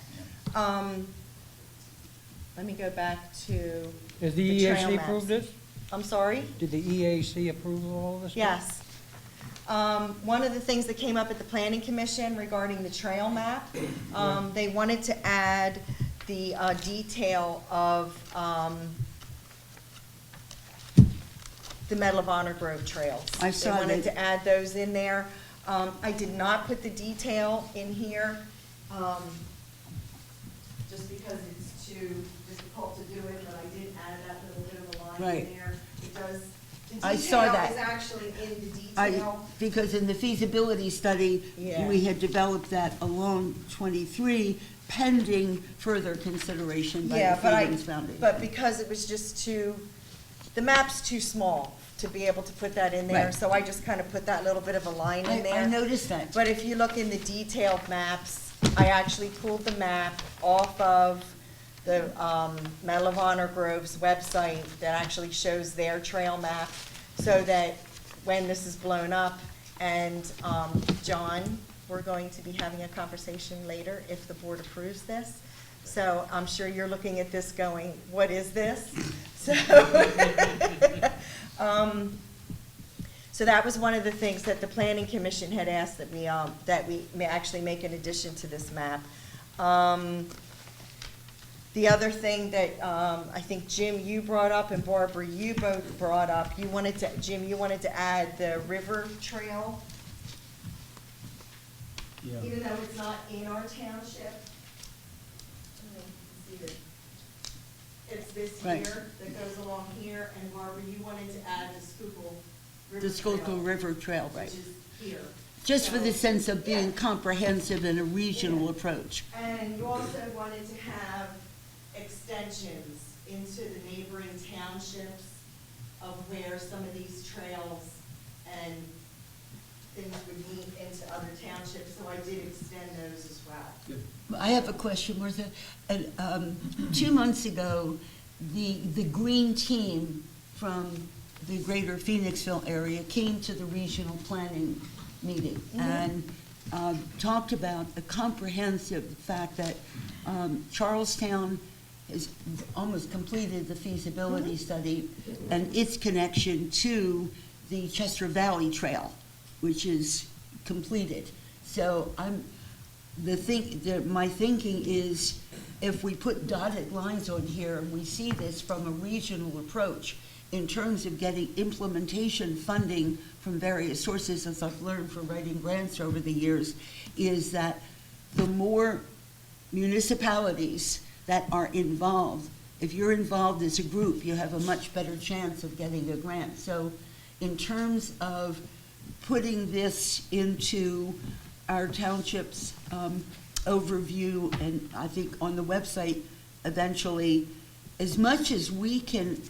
Let me go back to Has the the trail EAC maps. approved this? I'm sorry? Did the EAC approve of all this? Yes. One of the things that came up at the Planning Commission regarding the trail map, they wanted to add the detail of the Medal of Honor Grove trails. I saw They wanted that. to add those in there. I did not put the detail in here, just because it's too difficult to do it, but I did add that little bit of a line Right. in there. It does, the I saw detail that. is actually in the detail. Because in the feasibility study, Yeah. we had developed that along 23 pending further consideration by the Yeah, Freedoms Foundation. but because it was just the map's too small to be able to put that in there, Right. so I just kind of put that little bit of a line in there. I noticed that. But if you look in the detailed maps, I actually pulled the map off of the Medal of Honor Grove's website that actually shows their trail map, so that when this is blown up, and John, we're going to be having a conversation later if the board approves this. So I'm sure you're looking at this going, what is this? So, so that was one of the things that the Planning Commission had asked that we may actually make an addition to this map. The other thing that I think, Jim, you brought up, and Barbara, you both brought up, Jim, you wanted to add the river trail, Yeah. even though it's not in our township. I don't know if you can see it. It's this Right. here that goes along here, and Barbara, you wanted to add the Schuylkill River The Schuylkill Trail, River Trail, right. which is here. Just for the So- sense of being Yeah. comprehensive and a regional approach. And you also wanted to have extensions into the neighboring townships of where some of these trails and things would meet into other townships, so I did extend those as well. I have a question, Martha. 2 months ago, the green team from the greater Phoenixville area came to the regional planning meeting and talked about the comprehensive fact that Charlestown has almost completed the feasibility study and its connection to the Chester Valley Trail, which is completed. So my thinking is, if we put dotted lines on here and we see this from a regional approach in terms of getting implementation funding from various sources, as I've learned from writing grants over the years, is that the more municipalities that are involved, if you're involved as a group, you have a much better chance of getting a grant. So in terms of putting this into our township's overview, and I think on the website eventually, as much as we can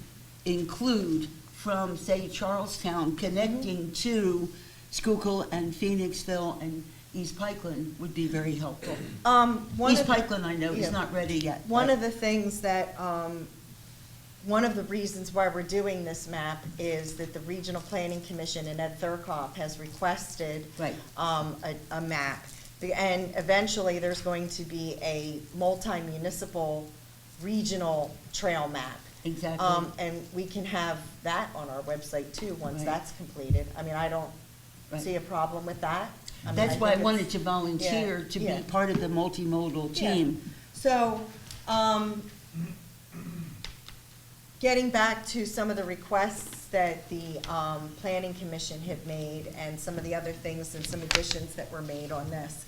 include from, say, Charlestown, connecting to Schuylkill and Phoenixville and East Pikeland would be very helpful. East Pikeland, I know, is not ready yet. One of the things that, one of the reasons why we're doing this map is that the Regional Planning Commission and Ed Thurkoff has requested Right. a map. And eventually, there's going to be a multi-municipal regional trail map. Exactly. And we can have that on our website too, once Right. that's completed. I mean, I don't Right. see a problem with that. I mean, That's why I think wanted it's- to volunteer yeah, to yeah. be part of the multimodal Yeah. team. So, getting back to some of the requests that the Planning Commission had made and some of the other things and some additions that were made on this.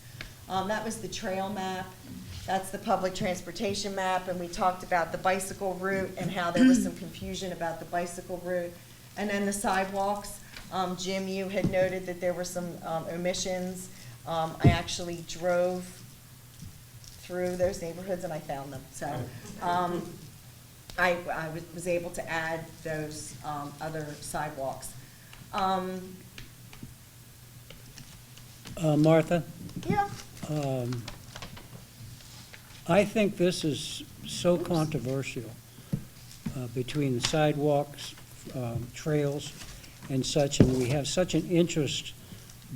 That was the trail map, that's the public transportation map, and we talked about the bicycle route and how there was some confusion about the bicycle route. And then the sidewalks, Jim, you had noted that there were some omissions. I actually drove through those neighborhoods and I found them, so. I was able to add those other sidewalks. Martha? Yeah. I think this is so controversial between the sidewalks, trails, and such, and we have such an interest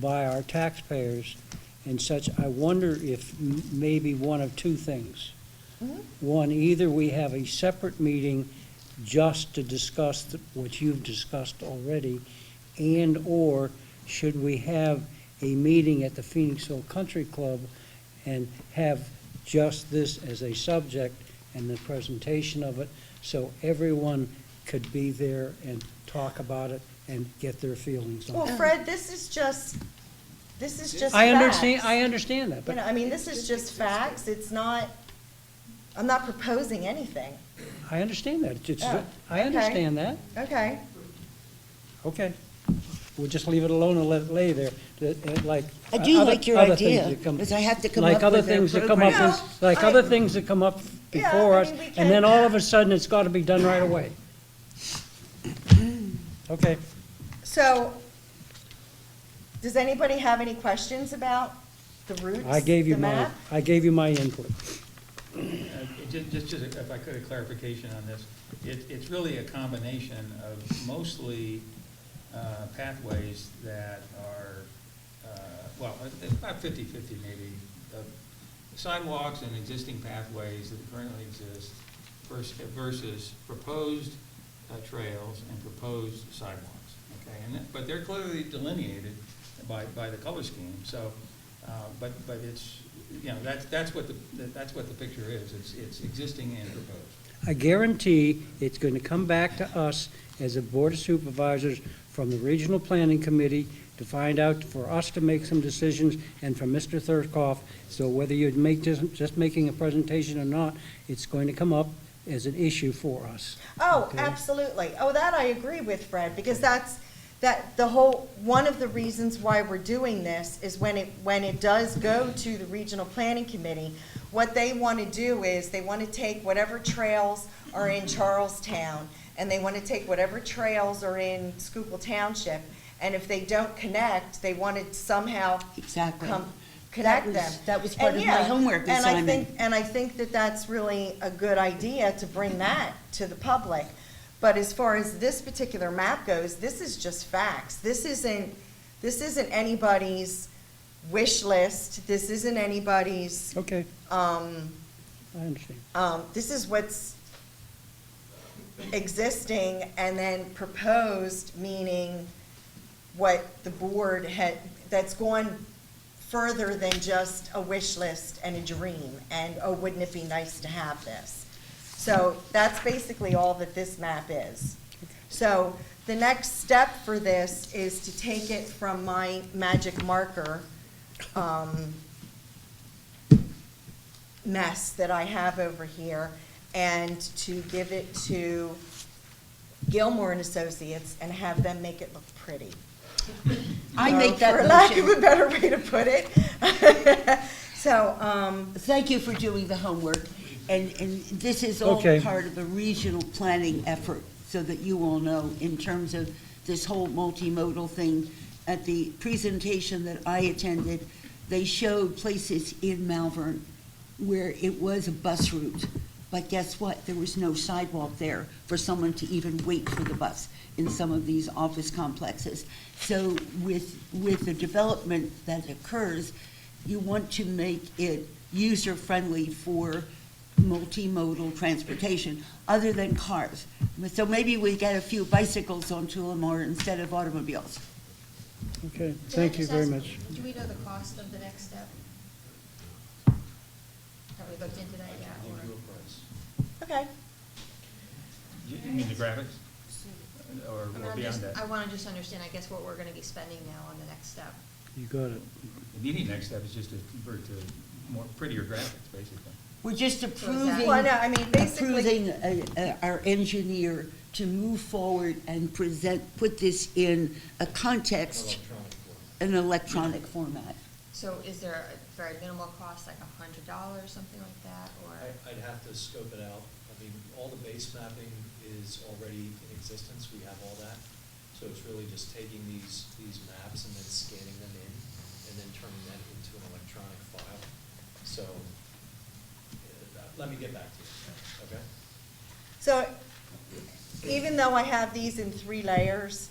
by our taxpayers and such. I wonder if maybe one of two things. One, either we have a separate meeting just to discuss what you've discussed already, and/or should we have a meeting at the Phoenixville Country Club and have just this as a subject and the presentation of it, so everyone could be there and talk about it and get their feelings on it. Well, Fred, this is just I facts. understand that, You but know, I mean, this is just facts, it's not, I'm not proposing anything. I understand that. Oh, I understand that. Okay. Okay. We'll just leave it alone and let it lay there. Like I do other- like your other things idea, that come- because I have to come like up other with a things that come up, program. like No, other I- things that come up Yeah, before I us, mean, we and then can- all of a sudden, it's got to be done right away. Okay. So, does anybody have any questions about the routes, I gave you the my, map? I gave you my input. Just if I could, a clarification on this. It's really a combination of mostly pathways that are, well, about 50-50 maybe. Sidewalks and existing pathways that currently exist versus proposed trails and proposed sidewalks, okay? But they're clearly delineated by the color scheme, so, but it's, you know, that's what the picture is. It's existing and proposed. I guarantee it's going to come back to us as a Board of Supervisors from the Regional Planning Committee to find out, for us to make some decisions, and from Mr. Thurkoff. So whether you're just making a presentation or not, it's going to come up as an issue for us. Oh, Okay? absolutely. Oh, that I agree with Fred, because one of the reasons why we're doing this is when it does go to the Regional Planning Committee, what they want to do is they want to take whatever trails are in Charlestown, and they want to take whatever trails are in Schuylkill Township, and if they don't connect, they want to somehow Exactly. connect them. That was part And of my yeah, homework and assignment. I think that that's really a good idea to bring that to the public. But as far as this particular map goes, this is just facts. This isn't anybody's wish list. This isn't anybody's, Okay, I understand. this is what's existing and then proposed, meaning what the board had, that's gone further than just a wish list and a dream, and, oh, wouldn't it be nice to have this? So that's basically all that this map is. So the next step for this is to take it from my magic marker mess that I have over here and to give it to Gilmore and Associates and have them make it look pretty. I make that For lack of motion. a better way to put it. So, Thank you for doing the homework, and this is all Okay. part of a regional planning effort, so that you all know, in terms of this whole multimodal thing. At the presentation that I attended, they showed places in Malvern where it was a bus route, but guess what? There was no sidewalk there for someone to even wait for the bus in some of these office complexes. So with the development that occurs, you want to make it user-friendly for multimodal transportation, other than cars. So maybe we get a few bicycles on Tullamore instead of automobiles. Okay, Can I thank you just very ask, much. Do we know the cost of the next step? Have we looked into that yet? Give or- you a price. okay. You mean the graphics? Or I mean, beyond that? I want to just understand, I guess, what we're going to be spending now on the next step. You got it. The immediate next step is just to convert to more prettier graphics, basically. We're just approving, Well, no, I mean, basically, approving our engineer to move forward and put this in a context, Electronic form. an electronic format. So is there a very minimal cost, like $100, something like that, or? I'd have to scope it out. I mean, all the base mapping is already in existence, we have all that. So it's really just taking these maps and then scanning them in, and then turning that into an electronic file. So, let me get back to you, okay? so even though I have these in 3 layers,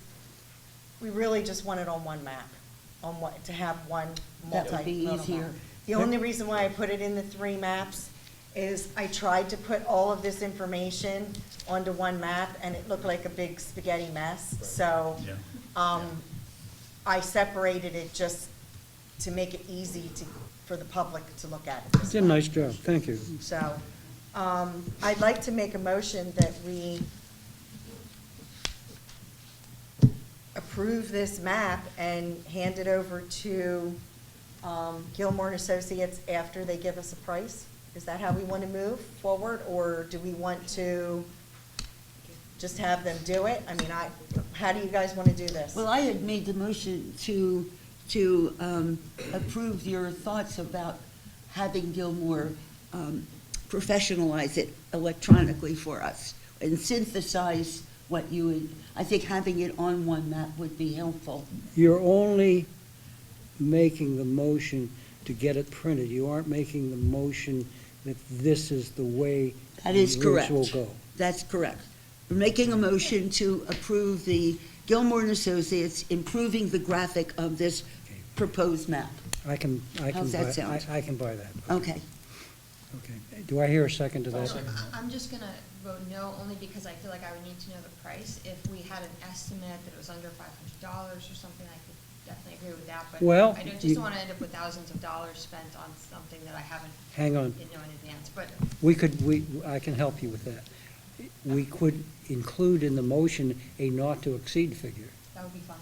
we really just want it on one map, to have one That would be multi-modal easier. map. The only reason why I put it in the 3 maps is I tried to put all of this information onto one map, and it looked like a big spaghetti mess. So Yeah. I separated it just to make it easy for the public to look at it. You did a nice job, thank you. So I'd like to make a motion that we approve this map and hand it over to Gilmore and Associates after they give us a price? Is that how we want to move forward, or do we want to just have them do it? I mean, how do you guys want to do this? Well, I had made the motion to approve your thoughts about having Gilmore professionalize it electronically for us and synthesize what you would, I think having it on one map would be helpful. You're only making the motion to get it printed. You aren't making the motion that this is the way That is the routes correct. will go. That's correct. We're making a motion to approve the Gilmore and Associates improving the graphic of this proposed map. I can How's that sound? I can buy that. Okay. Okay. Do I hear a second to that? I'm just gonna vote no, only because I feel like I would need to know the price. If we had an estimate that it was under $500 or something, I could definitely agree with that. But Well, I just you- don't wanna end up with thousands of dollars spent on something that I Hang on. didn't know in advance, but I can help you with that. We could include in the motion a not to exceed figure. that would be fine.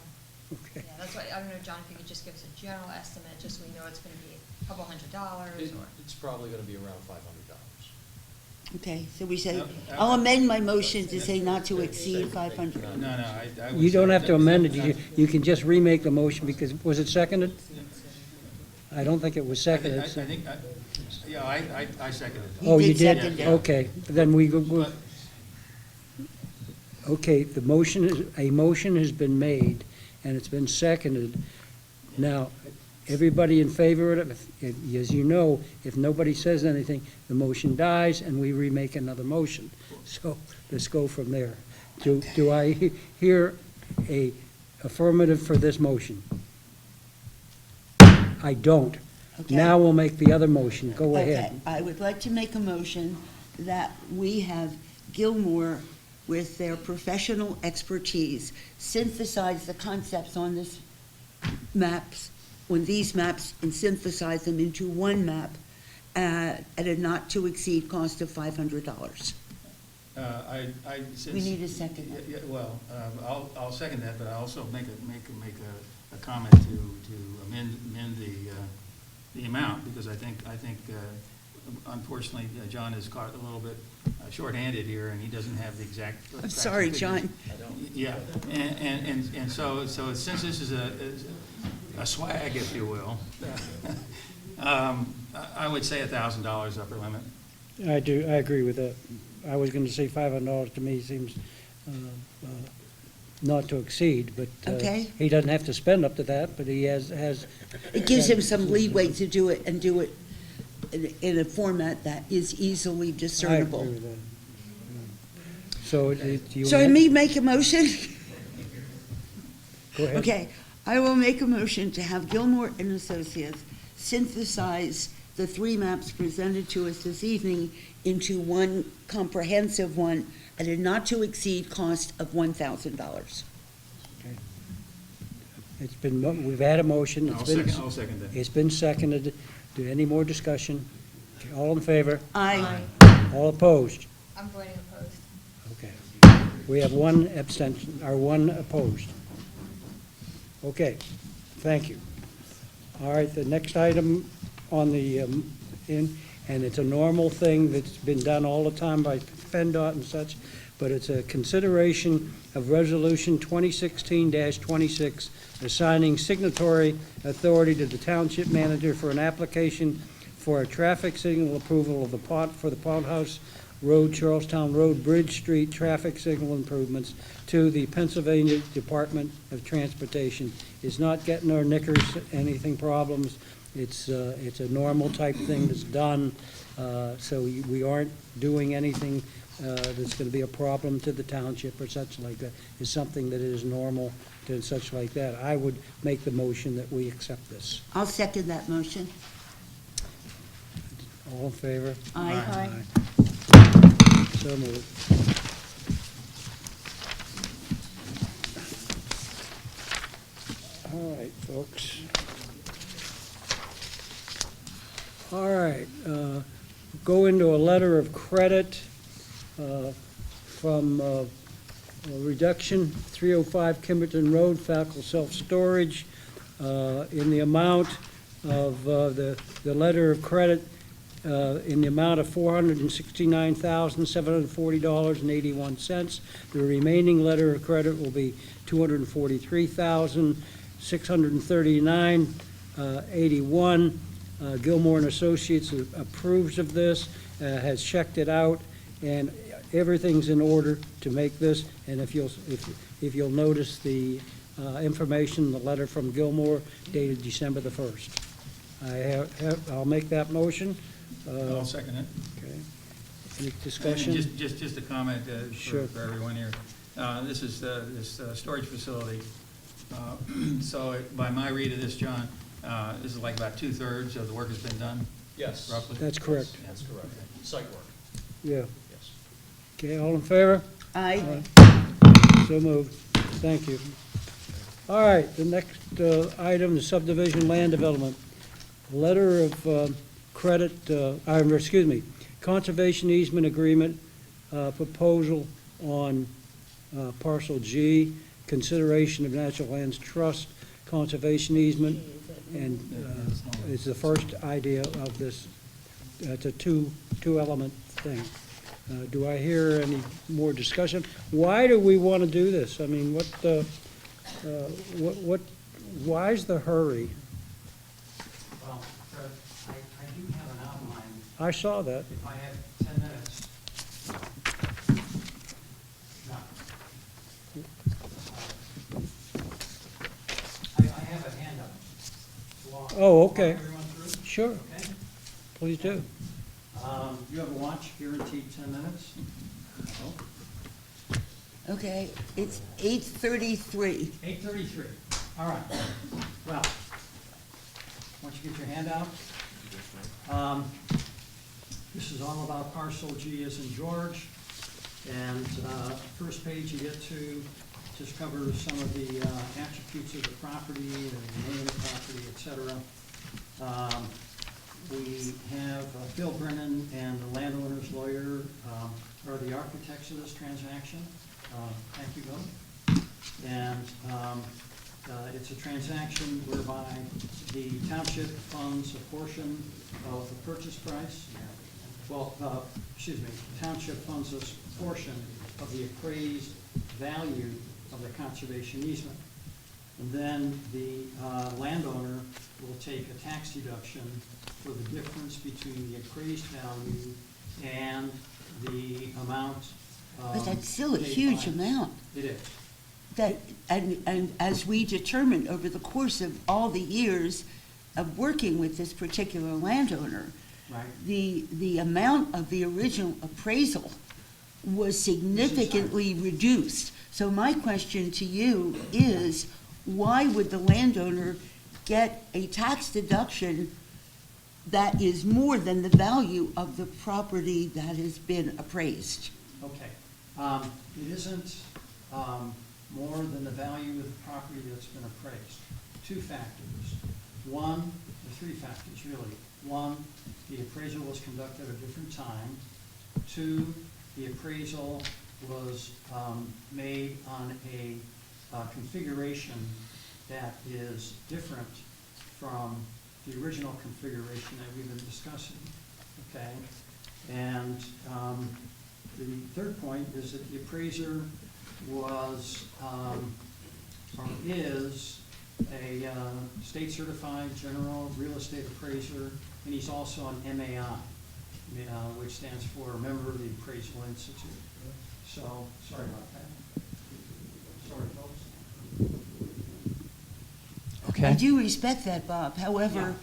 Okay. Yeah, that's why, I don't know, John, if you could just give us a general estimate, just so we know it's gonna be a couple $100s or. It's probably gonna be around $500. Okay, so we say, No, I'll amend my motion to say not to exceed 500. No, I would You don't say have to that- amend it, you can just remake the motion, because, was it seconded? I don't think it was I seconded. think, yeah, I second it. Oh, you did did? second it. Okay, then we, But okay, a motion has been made, and it's been seconded. Now, everybody in favor of it, as you know, if nobody says anything, the motion dies, and we remake another motion. So, let's go from there. Do I hear a affirmative for this motion? I don't. Okay. Now we'll make the other motion. Go Okay, ahead. I would like to make a motion that we have Gilmore, with their professional expertise, synthesize the concepts on these maps, and synthesize them into one map at a not-to-exceed cost of $500. Since. We need a second. Yeah, well, I'll second that, but I also make a comment to amend the amount, because I think unfortunately, John is caught a little bit shorthanded here, and he doesn't have the exact. I'm sorry, John. Yeah, and so since this is a swag, if you will, I would say $1,000 upper limit. I agree with that. I was going to say $500 to me seems not to exceed, but Okay. he doesn't have to spend up to that, but he has. It gives him some leeway to do it, and do it in a format that is easily I agree discernible. with that. So, do you? So me make a motion? Go ahead. Okay, I will make a motion to have Gilmore and Associates synthesize the three maps presented to us this evening into one comprehensive one at a not-to-exceed cost of $1,000. It's been, we've had a motion. I'll second that. It's been seconded. Do any more discussion? All in favor? Aye. All opposed? I'm voting opposed. Okay. We have one abstention, or one opposed. Okay, thank you. All right, the next item on the, and it's a normal thing that's been done all the time by PennDOT and such, but it's a consideration of Resolution 2016-26, assigning signatory authority to the township manager for an application for a traffic signal approval of for the Pond House Road, Charlestown Road, Bridge Street traffic signal improvements to the Pennsylvania Department of Transportation. It's not getting our knickers anything problems. It's a normal type thing that's done, so we aren't doing anything that's going to be a problem to the township or such like that. It's something that is normal and such like that. I would make the motion that we accept this. I'll second that motion. All in favor? Aye. So moved. All right, folks. All right, go into a letter of credit from reduction 305 Kimberton Road, Falco Self-Storage, in the amount of the letter of credit in the amount of $469,740.81. The remaining letter of credit will be $243,639.81. Gilmore and Associates approves of this, has checked it out, and everything's in order to make this. And if you'll notice the information, the letter from Gilmore dated December the 1st. I'll make that motion. I'll second it. Okay. Any And discussion? Just a comment Sure. for everyone here. This is this storage facility. So by my read of this, John, this is like about 2/3 of the work has been done, Yes. roughly? That's correct. That's correct. Site work, Yeah. yes. Okay, all in favor? Aye. So moved. Thank you. All right, the next item is subdivision land development. Letter of credit, excuse me, conservation easement agreement proposal on parcel G, consideration of Natural Lands Trust, conservation easement, and it's the first idea of this. It's a two-element thing. Do I hear any more discussion? Why do we want to do this? I mean, why's the hurry? Well, Fred, I do have an outline. I saw that. If I have 10 minutes. No. I have a handout. Oh, okay. Want everyone through? Sure, Okay. please do. You have a watch, guaranteed 10 minutes? Okay, it's 8:33. 8:33, all right. Well, once you get your handout, this is all about parcel G as in George. And first page you get to just covers some of the attributes of the property, the name of the property, et cetera. We have Phil Brennan and the landowner's lawyer are the architects of this transaction. Thank you, Bill. And it's a transaction whereby the township funds a portion of the purchase price. Well, excuse me, the township funds a portion of the appraised value of the conservation easement. And then the landowner will take a tax deduction for the difference between the appraised value and the amount. But that's still a paid huge by- amount. It is. That, and as we determined over the course of all the years of working with this particular landowner, Right. the amount of the original appraisal was significantly reduced. So my question to you is, why would the landowner get a tax deduction that is more than the value of the property that has been appraised? Okay. It isn't more than the value of the property that's been appraised. Two factors. One, or three factors, really. One, the appraisal was conducted at a different time. Two, the appraisal was made on a configuration that is different from the original configuration that we've been discussing, okay? And the third point is that the appraiser was, or is, a state-certified general real estate appraiser, and he's also an MAI, which stands for Member of the Appraisal Institute. So, sorry about that. Sorry, folks. I do respect that, Bob. However,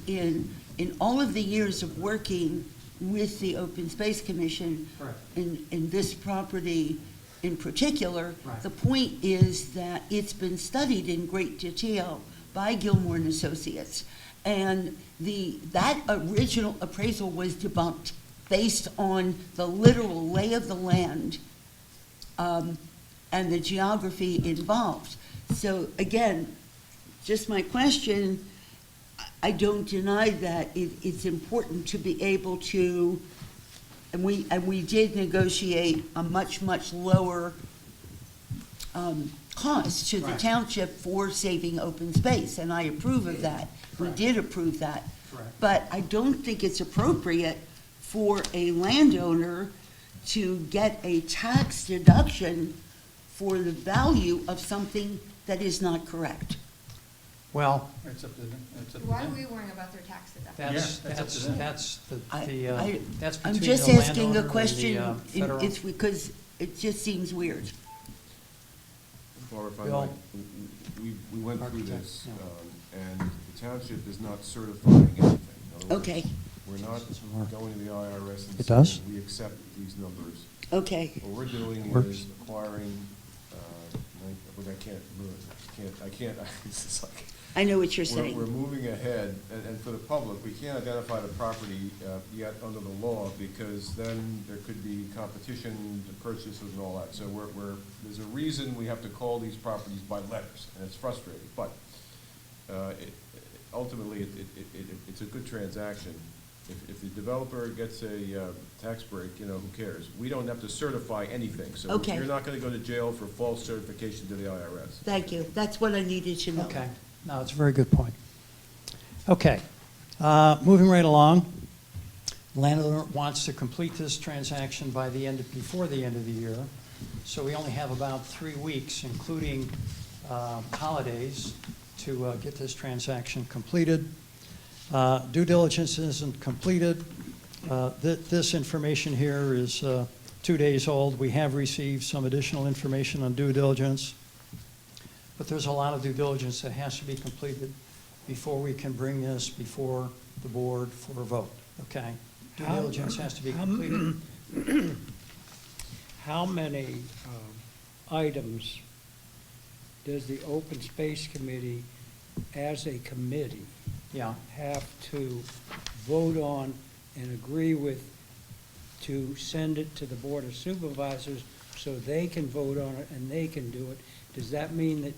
in all of the years of working with the Open Space Commission, Correct. in this property in particular, Right. the point is that it's been studied in great detail by Gilmore and Associates. And that original appraisal was debunked based on the literal lay of the land and the geography involved. So again, just my question, I don't deny that it's important to be able to, and we did negotiate a much, much lower cost to the Right. township for saving open space, and I approve of that. We Correct. did approve that. Correct. But I don't think it's appropriate for a landowner to get a tax deduction for the value of something that is not correct. Well, It's up to them. It's up to Why are them. we worrying about their tax deduction? that's, Yeah, that's up to them. that's I- that's I'm between just the asking landowner a and question, the federal. it's because it just seems weird. Barbara, if I Bill? might, we went through Architect, this, yeah. and the township is not certifying anything. In other words, Okay. we're not going to the IRS and It does? saying, we accept these numbers. Okay, What we're doing Works. is acquiring, but I can't, it's just like. I know what you're We're saying. moving ahead, and for the public, we can't identify the property yet under the law, because then there could be competition to purchases and all that. So there's a reason we have to call these properties by letters, and it's frustrating, but ultimately, it's a good transaction. If the developer gets a tax break, who cares? We don't have to certify anything, so Okay. you're not gonna go to jail for false certification to the IRS. Thank you. That's what I needed to know. Okay, no, it's a very good point. Okay, moving right along. Landowner wants to complete this transaction before the end of the year. So we only have about 3 weeks, including holidays, to get this transaction completed. Due diligence isn't completed. This information here is 2 days old. We have received some additional information on due diligence, but there's a lot of due diligence that has to be completed before we can bring this before the board for a vote, okay? Due diligence has to be completed. How many items does the Open Space Committee, as a committee, Yeah, have to vote on and agree with to send it to the Board of Supervisors so they can vote on it and they can do it? Does that mean that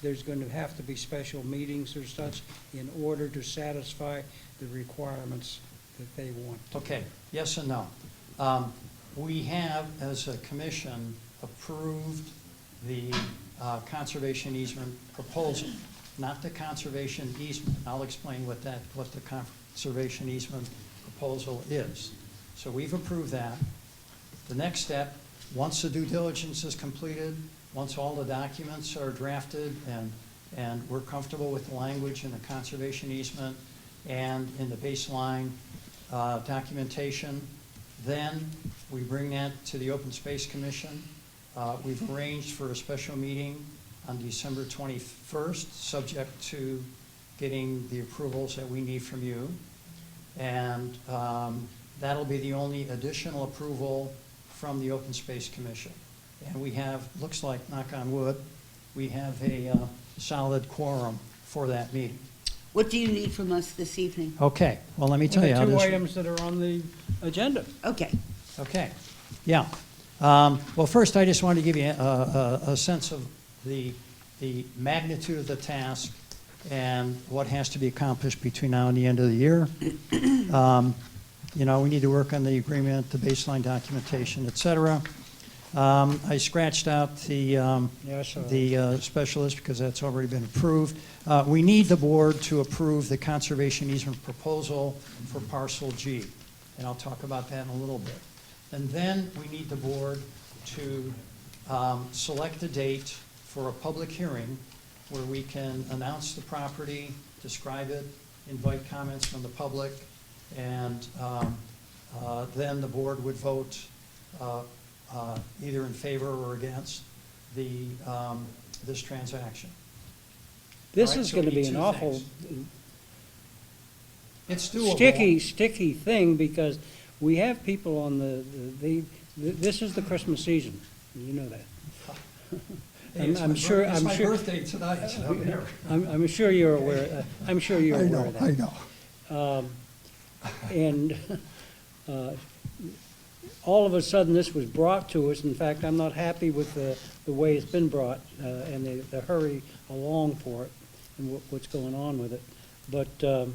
there's going to have to be special meetings or such in order to satisfy the requirements that they want? okay, yes and no. We have, as a commission, approved the conservation easement proposal, not the conservation easement. I'll explain what the conservation easement proposal is. So we've approved that. The next step, once the due diligence is completed, once all the documents are drafted and we're comfortable with the language in the conservation easement and in the baseline documentation, then we bring that to the Open Space Commission. We've arranged for a special meeting on December 21st, subject to getting the approvals that we need from you. And that'll be the only additional approval from the Open Space Commission. And we have, looks like, knock on wood, we have a solid quorum for that meeting. What do you need from us this evening? Okay, well, let me tell you how The this... two items that are on the agenda. Okay. Okay, yeah. Well, first, I just wanted to give you a sense of the magnitude of the task and what has to be accomplished between now and the end of the year. We need to work on the agreement, the baseline documentation, et cetera. I scratched out the specialist because that's already been approved. We need the board to approve the conservation easement proposal for parcel G, and I'll talk about that in a little bit. And then we need the board to select a date for a public hearing where we can announce the property, describe it, invite comments from the public, and then the board would vote either in favor or against this transaction. This All right, is so going to we need be an two awful things. It's doable. sticky thing, because we have people on this is the Christmas season. You know that. Hey, it's my birthday tonight, so I'm here. I'm sure you're aware. I'm sure you're aware of that. I know. And all of a sudden, this was brought to us. In fact, I'm not happy with the way it's been brought and the hurry along for it and what's going on with it. But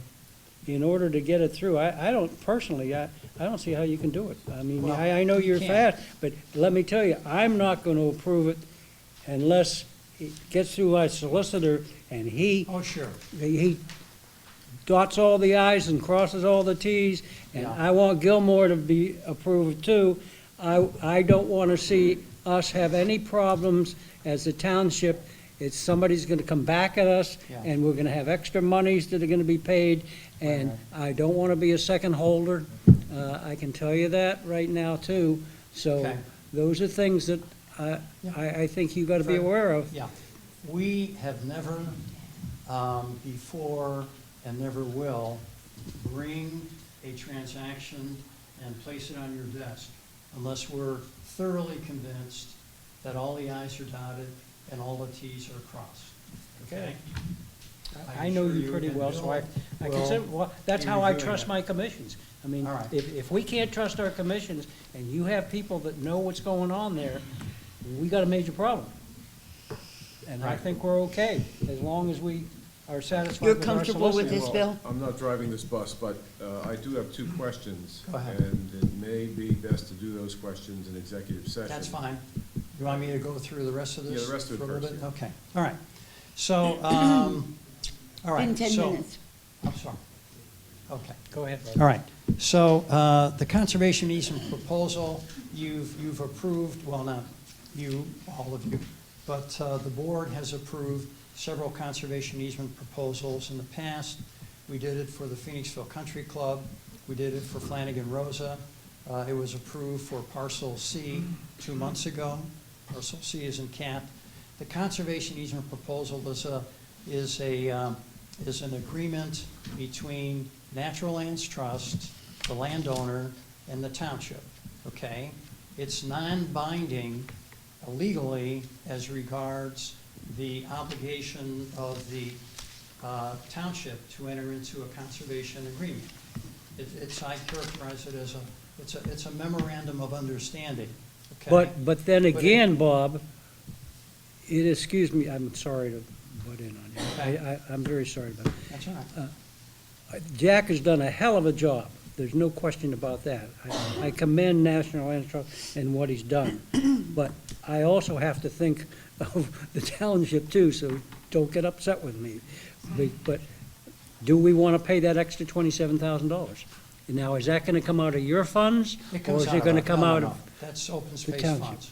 in order to get it through, I don't personally, I don't see how you can do it. I mean, Well, I know you're you can't. fast, but let me tell you, I'm not going to approve it unless it gets through my solicitor and he Oh, sure. dots all the i's and crosses all the t's, and Yeah. I want Gilmore to be approved too. I don't want to see us have any problems as a township. It's somebody's going to come back at us, Yeah. and we're going to have extra monies that are going to be paid, and I don't want to be a second holder. I can tell you that right now too. So Okay. those are things that I think you've got to be aware of. Yeah. We have never before and never will bring a transaction and place it on your desk unless we're thoroughly convinced that all the i's are dotted and all the t's are crossed, okay? I know you pretty well, so I can say, well, that's how I trust my commissions. I mean, All right. if we can't trust our commissions, and you have people that know what's going on there, we got a major problem. And I Right. think we're okay, as long as we are satisfied You're with our comfortable with solicitor. this, Bill? I'm not driving this bus, but I do have two questions. Go ahead. And it may be best to do those questions in executive session. That's fine. You want me to go through the rest of this? Yeah, the rest of it for a little first, bit? yeah. Okay, all right. So, all right. In 10 so- minutes. I'm sorry. Okay. Go ahead, Bud. All right, so the conservation easement proposal, you've approved, well, not you, all of you, but the board has approved several conservation easement proposals in the past. We did it for the Phoenixville Country Club, we did it for Flanagan Rosa. It was approved for Parcel C 2 months ago. Parcel C isn't capped. The conservation easement proposal is an agreement between Natural Lands Trust, the landowner, and the township, okay? It's non-binding legally as regards the obligation of the township to enter into a conservation agreement. I characterize it as it's a memorandum of understanding, okay? But then again, Bob, excuse me, I'm sorry to butt in on you. I'm very sorry about it. That's all right. Jack has done a hell of a job. There's no question about that. I commend National Land Trust and what he's done. But I also have to think of the township too, so don't get upset with me. But do we want to pay that extra $27,000? Now, is that going to come out of your funds? It comes Or is out it of going to our- come no, no, out no. of? That's open the space township? funds.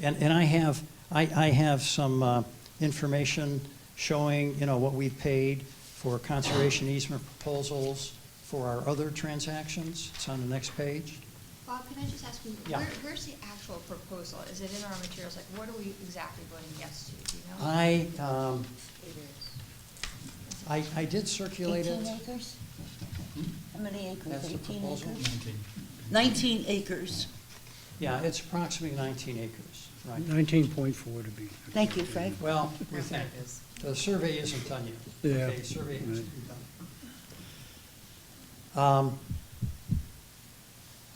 And I have some information showing, what we paid for conservation easement proposals for our other transactions. It's on the next page. Bob, can I just ask you, Yeah. where's the actual proposal? Is it in our materials? Like, what are we exactly voting yes to? Do you know? I did circulate it. 18 acres? How many acres? That's the 18 proposal. acres? 19 acres. Yeah, it's approximately 19 acres, right? 19.4 to be. Thank you, Fred. Well, we think, the survey isn't done yet. Yeah. Okay, survey has to Right. be done.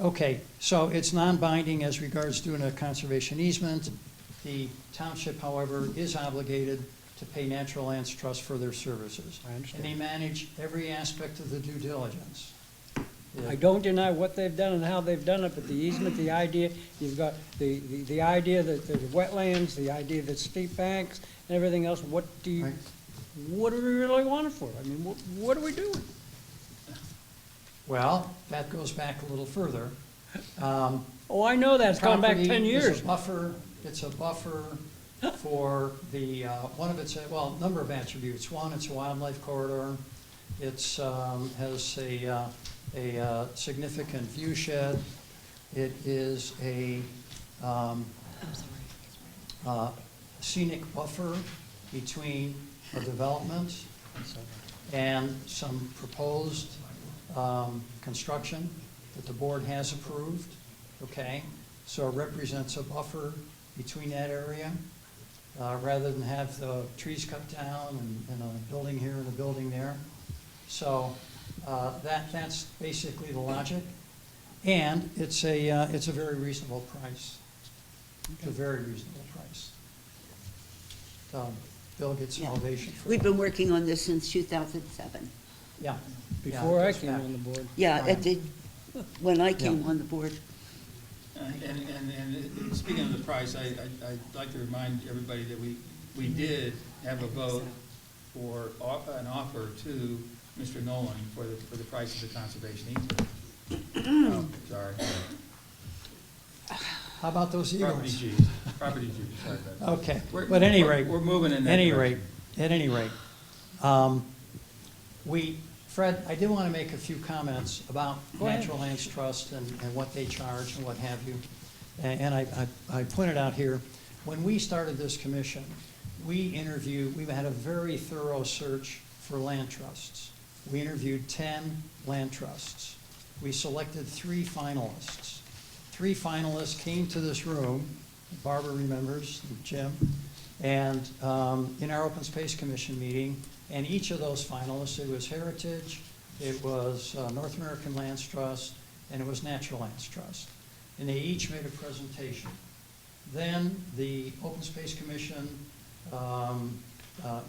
Okay, so it's non-binding as regards doing a conservation easement. The township, however, is obligated to pay Natural Lands Trust for their services. I understand. And they manage every aspect of the due diligence. I don't deny what they've done and how they've done it, but the easement, the idea, you've got the idea that there's wetlands, the idea that steep banks, and everything else, what do Right. we really want it for? I mean, what are we doing? Well, that goes back a little further. Oh, I know that, it's gone back 10 Property is years. a buffer, it's a buffer for the, one of its, well, a number of attributes. One, it's a wildlife corridor. It's, has a significant view shed. It is a scenic buffer between a development and some proposed construction that the board has approved, okay? So it represents a buffer between that area, rather than have the trees cut down and a building here and a building there. So that's basically the logic. And it's a very reasonable price. It's a very reasonable price. Bill gets an Yeah. ovation for We've that. been working on this since 2007. Yeah. Before it I goes came back. on the board. Yeah, Right. it did, when I came Yeah. on the board. And speaking of the price, I'd like to remind everybody that we did have a vote for an offer to Mr. Nolan for the price of the conservation easement. Oh, sorry. How about those Property Eagles? G, property G, sorry about that. Okay, We're- but at any we're- rate. we're moving in that At direction. any rate, Fred, I did want to make a few comments about Go ahead. Natural Lands Trust and what they charge and what have you. And I pointed out here, when we started this commission, we had a very thorough search for land trusts. we interviewed 10 land trusts. We selected 3 finalists. 3 finalists came to this room, Barbara remembers, Jim, and in our Open Space Commission meeting, and each of those finalists, it was Heritage, it was North American Lands Trust, and it was Natural Lands Trust. And they each made a presentation. Then the Open Space Commission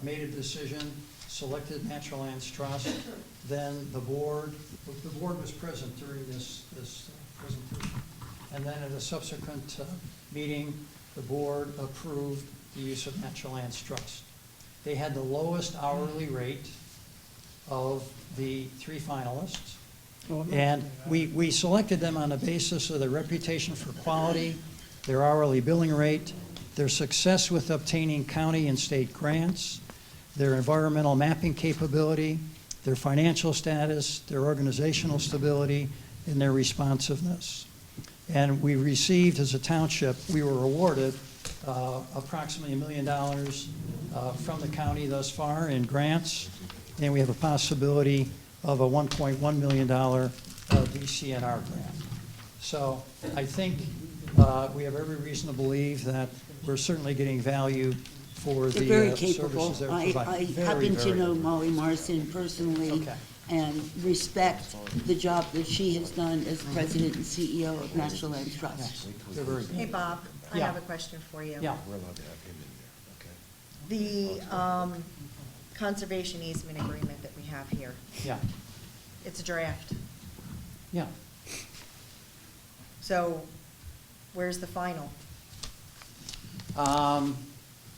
made a decision, selected Natural Lands Trust. Then the board was present during this presentation. And then at a subsequent meeting, the board approved the use of Natural Lands Trust. They had the lowest hourly rate of the 3 finalists. And we selected them on the basis of their reputation for quality, their hourly billing rate, their success with obtaining county and state grants, their environmental mapping capability, their financial status, their organizational stability, and their responsiveness. And we received, as a township, we were awarded approximately $1 million from the county thus far in grants, and we have a possibility of a $1.1 million DCNR grant. So I think we have every reason to believe that we're certainly getting value for They're very the capable. services they're I providing. happen to Very. know Molly Morrison personally Okay. and respect the job that she has done as president and CEO of Natural Land Trust. They're very good. Hey, Bob, I Yeah. have a question for you. Yeah. We're allowed to have him in there, okay? The conservation easement agreement that we have here, Yeah, it's a draft. yeah. So where's the final?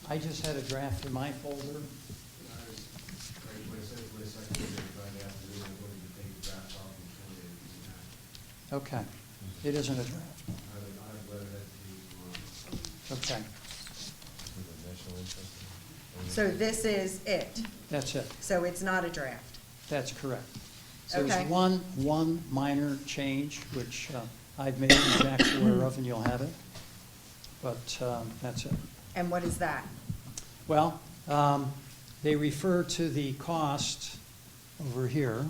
I just had a draft in my folder. Okay, it isn't a draft. Okay, So this is it. that's it. So it's not a draft. That's correct. Okay. There's one minor change, which I've made, and Jack's aware of, and you'll have it. But that's it. And what is that? Well, they refer to the cost over here.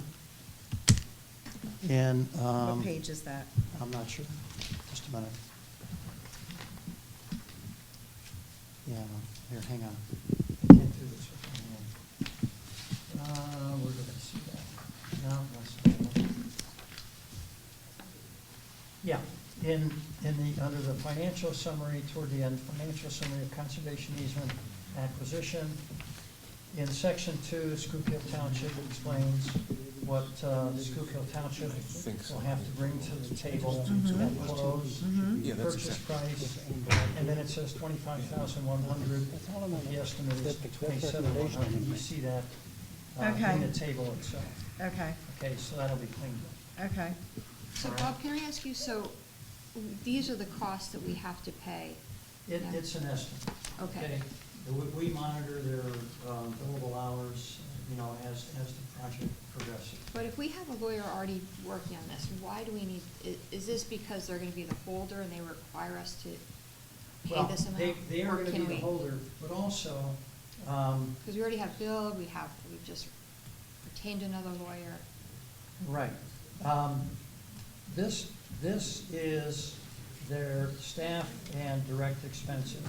And What page is that? I'm not sure. Just a minute. Yeah, here, hang on. I can't do this with my hand. Where did I see that? No, that's not it. Yeah, in the, under the financial summary, toward the end, financial summary of conservation easement acquisition, in section 2, Schuylkill Township explains what Schuylkill Township will have to bring to the table at close, purchase price, and then it says $25,100. The estimate is $27,100. You see that Okay. in the table itself. Okay, Okay, so that'll be cleaned up. okay. So Bob, can I ask you, so these are the costs that we have to pay? It's an estimate. Okay. We monitor their billable hours, you know, as the project progresses. But if we have a lawyer already working on this, why do we need, is this because they're gonna be the holder and they require us to pay Well, this amount? they are Or going to be can the we? holder, but also, Because we already have Bill, we've just retained another lawyer. right. This is their staff and direct expenses.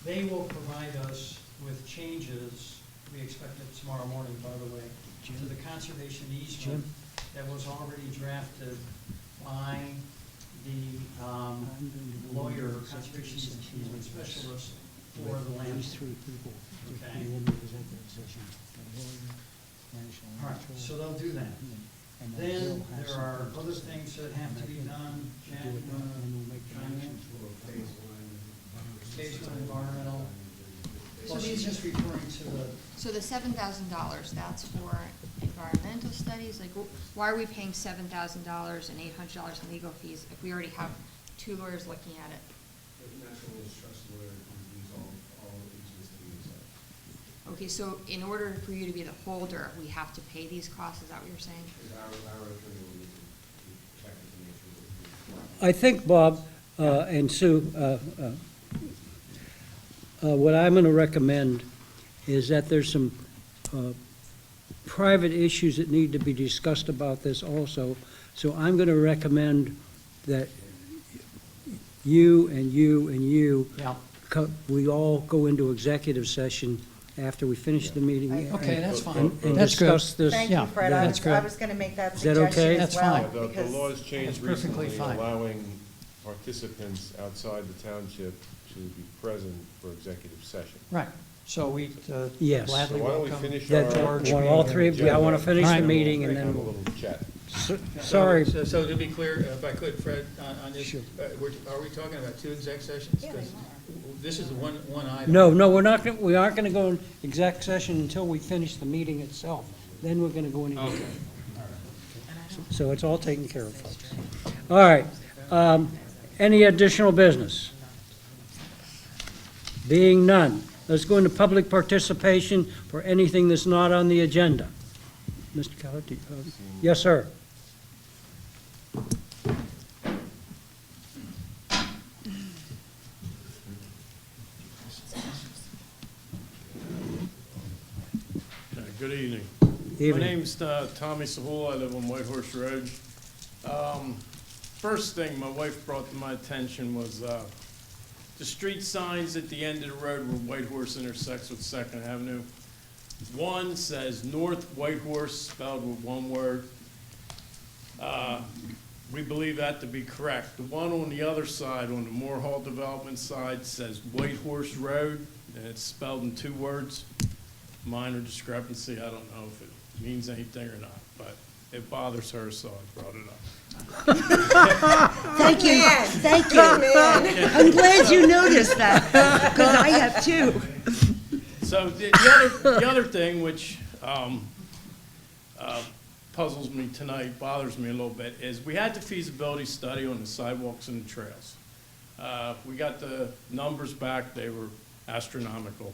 They will provide us with changes, we expect it tomorrow morning, by the way, to the conservation easement that was already drafted by the lawyer, conservation easement specialist for the land. Okay. All right, so they'll do that. Then there are other things that have to be done. Jack, you want to chime in? Phase one environmental. Well, she's just referring to the, So the $7,000, that's for environmental studies? Like, why are we paying $7,000 and $800 in legal fees if we already have 2 lawyers looking at it? Okay, so in order for you to be the holder, we have to pay these costs, is that what you're saying? I think, Bob and Sue, what I'm going to recommend is that there's some private issues that need to be discussed about this also. So I'm going to recommend that you and you and you, Yeah. we all go into executive session after we finish the meeting. Okay, that's fine. And That's good. discuss this. Thank Yeah, you, Fred. that's I good. was going to make that Is that suggestion okay? as That's well. fine. The because- laws changed That's perfectly recently, fine. allowing participants outside the township to be present for executive session. Right, so we Yes. gladly So why don't we welcome. finish That, our? want all three, I want to finish the Alright. meeting and Have then a we'll, little chat. sorry. So to be clear, if I could, Fred, on this, Sure. are we talking about two exec sessions? 'Cause this is one item. No, we aren't going to go in exec session until we finish the meeting itself. Then we're going to go into. Okay. So it's all taken care of, folks. All right. Any additional business? Being none, let's go into public participation for anything that's not on the agenda. Mr. Keller, yes, sir. Good evening. Evening. My name's Tommy Sahul. I live on White Horse Road. First thing my wife brought to my attention was the street signs at the end of the road where White Horse intersects with Second Avenue. One says North White Horse, spelled with one word. We believe that to be correct. The one on the other side, on the Moore Hall Development side, says White Horse Road, and it's spelled in two words. Minor discrepancy, I don't know if it means anything or not, but it bothers her, so I brought it up. Thank you, thank you. I'm glad you noticed that, because I have too. So the other thing, which puzzles me tonight, bothers me a little bit, is we had the feasibility study on the sidewalks and the trails. We got the numbers back, they were astronomical.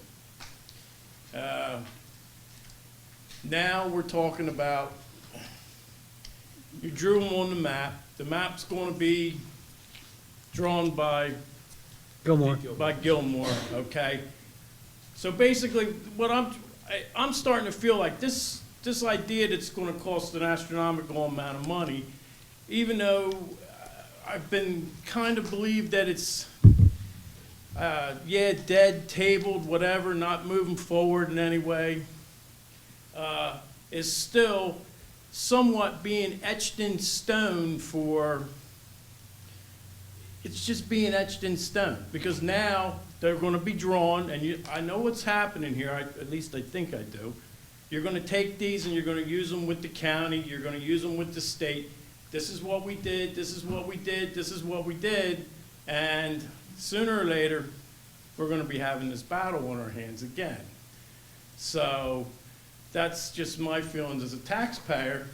Now we're talking about, you drew them on the map. The map's going to be drawn by Gilmore. Gilmore, okay? So basically, what I'm starting to feel like this idea that's going to cost an astronomical amount of money, even though I've been kind of believed that it's dead, tabled, whatever, not moving forward in any way, is still somewhat being etched in stone for, it's just being etched in stone. Because now they're going to be drawn, and I know what's happening here, at least I think I do. You're going to take these and you're going to use them with the county, you're going to use them with the state. This is what we did, this is what we did, this is what we did, and sooner or later, we're going to be having this battle on our hands again. So that's just my feelings as a taxpayer.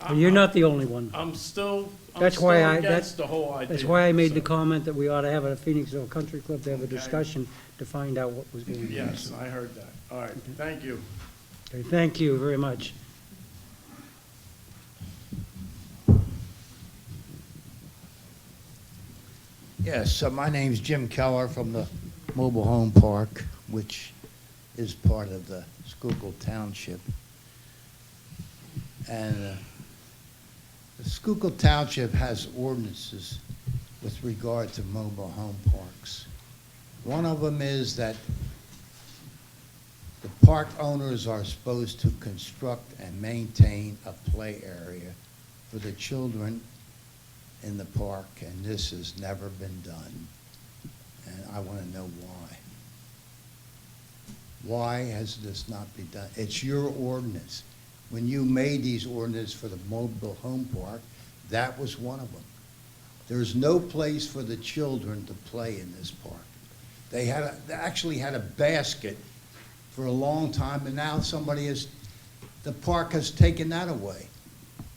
Well, you're not the only one. I'm still That's why against the whole idea. That's why I made the so. comment that we ought to have at a Phoenixville Country Club to have a Okay. discussion to find out what was going on. Yes, I heard that. All right, thank you. Okay, thank you very much. Yes, so my name's Jim Keller from the Mobile Home Park, which is part of the Schuylkill Township. And the Schuylkill Township has ordinances with regard to mobile home parks. One of them is that the park owners are supposed to construct and maintain a play area for the children in the park, and this has never been done. And I want to know why. Why has this not been done? It's your ordinance. When you made these ordinances for the mobile home park, that was one of them. There's no place for the children to play in this park. They actually had a basket for a long time, and now the park has taken that away.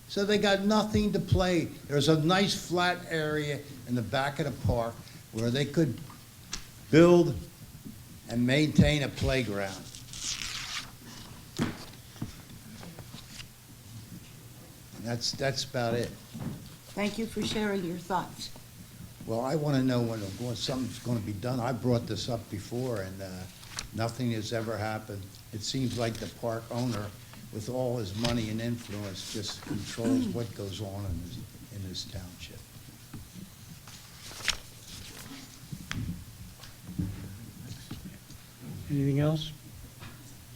So they got nothing to play. There's a nice flat area in the back of the park where they could build and maintain a playground. And that's about it. Thank you for sharing your thoughts. Well, I want to know when something's going to be done. I brought this up before, and Nothing has ever happened. It seems like the park owner, with all his money and influence, just controls what goes on in this township. Anything else?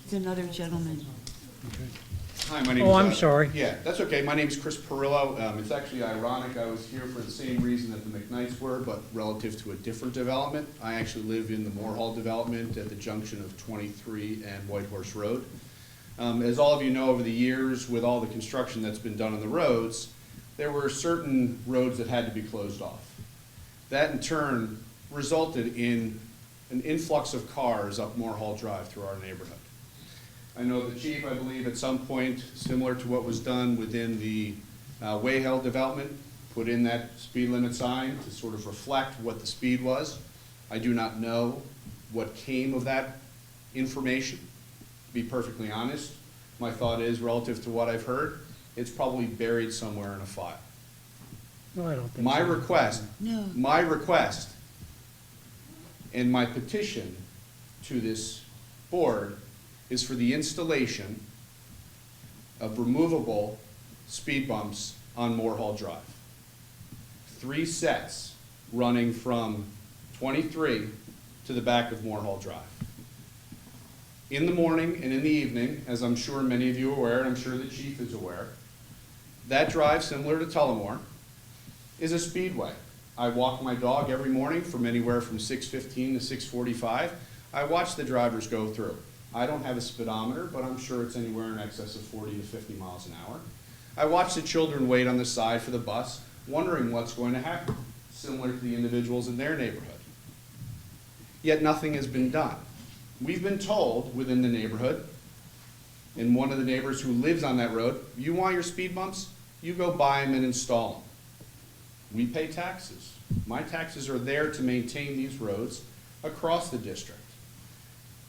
There's another gentleman. Hi, my name is... Oh, I'm sorry. Yeah, that's okay. My name is Chris Perillo. It's actually ironic. I was here for the same reason that the McKnights were, but relative to a different development. I actually live in the Moore Hall development at the junction of 23 and White Horse Road. As all of you know, over the years, with all the construction that's been done on the roads, there were certain roads that had to be closed off. That in turn resulted in an influx of cars up Moore Hall Drive through our neighborhood. I know the chief, I believe, at some point, similar to what was done within the Wayhill development, put in that speed limit sign to sort of reflect what the speed was. I do not know what came of that information, to be perfectly honest. My thought is, relative to what I've heard, it's probably buried somewhere in a file. No, I don't think so. My request, No. my request and my petition to this board is for the installation of removable speed bumps on Moore Hall Drive. 3 sets running from 23 to the back of Moore Hall Drive. In the morning and in the evening, as I'm sure many of you are aware, and I'm sure the chief is aware, that drive, similar to Tullamore, is a speedway. I walk my dog every morning from anywhere from 6:15 to 6:45. I watch the drivers go through. I don't have a speedometer, but I'm sure it's anywhere in excess of 40 to 50 miles an hour. I watch the children wait on the side for the bus, wondering what's going to happen, similar to the individuals in their neighborhood. Yet nothing has been done. We've been told within the neighborhood, and one of the neighbors who lives on that road, you want your speed bumps? You go buy them and install them. We pay taxes. My taxes are there to maintain these roads across the district.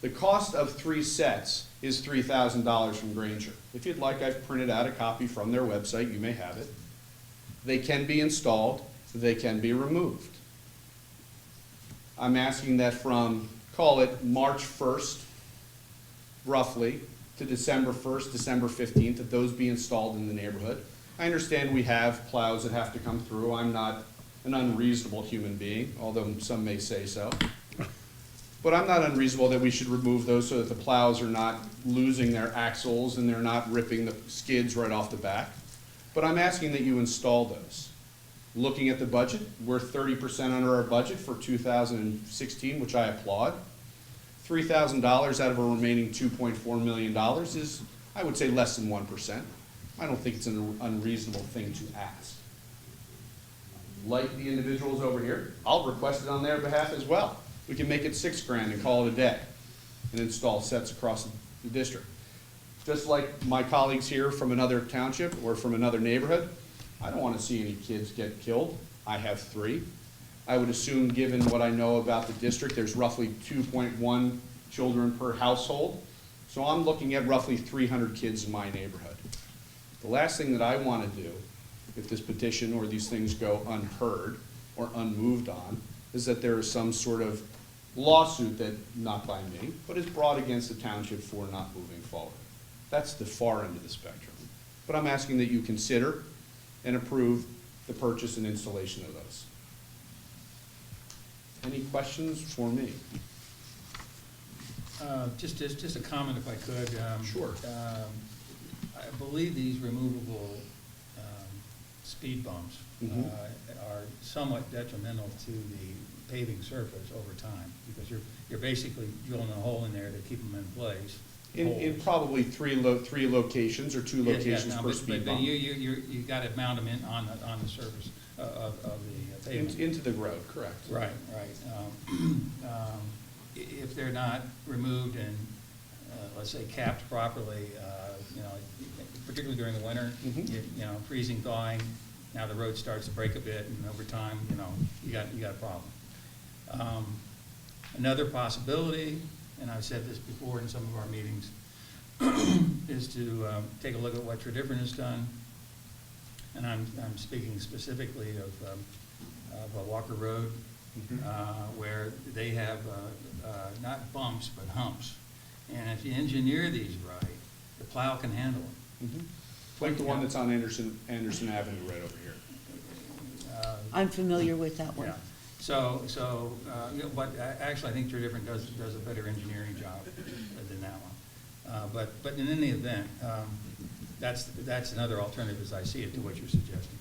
The cost of 3 sets is $3,000 from Granger. If you'd like, I've printed out a copy from their website. You may have it. They can be installed. They can be removed. I'm asking that from, call it March 1st, roughly, to December 1st, December 15th, that those be installed in the neighborhood. I understand we have plows that have to come through. I'm not an unreasonable human being, although some may say so. But I'm not unreasonable that we should remove those so that the plows are not losing their axles and they're not ripping the skids right off the back. But I'm asking that you install those. Looking at the budget, we're 30% under our budget for 2016, which I applaud. $3,000 out of a remaining $2.4 million is, I would say, less than 1%. I don't think it's an unreasonable thing to ask. Like the individuals over here, I'll request it on their behalf as well. We can make it $6,000 and call it a day and install sets across the district. Just like my colleagues here from another township or from another neighborhood, I don't want to see any kids get killed. I have 3. I would assume, given what I know about the district, there's roughly 2.1 children per household. So I'm looking at roughly 300 kids in my neighborhood. The last thing that I want to do, if this petition or these things go unheard or unmoved on, is that there is some sort of lawsuit that, not by me, but is brought against the township for not moving forward. That's the far end of the spectrum. But I'm asking that you consider and approve the purchase and installation of those. Any questions for me? Just a comment if I could. Sure. I believe these removable speed bumps Mhm. are somewhat detrimental to the paving surface over time, because you're basically drilling a hole in there to keep them in place. In probably three locations or 2 locations per speed But bump. you got to mount them in on the surface of the pavement. Into the road, correct. Right. If they're not removed and, let's say, capped properly, particularly during the winter, Mhm. freezing, thawing, now the road starts to break a bit, and over time, you got a problem. Another possibility, and I've said this before in some of our meetings, is to take a look at what Tredyffrin has done, and I'm speaking specifically of Walker Road. where they have not bumps, but humps. And if you engineer these right, the plow can handle them. Like the one that's on Anderson Avenue right over here. I'm familiar with that one. Yeah. So, you know, but actually, I think True Different does a better engineering job than that one. But in any event, that's another alternative as I see it to what you're suggesting.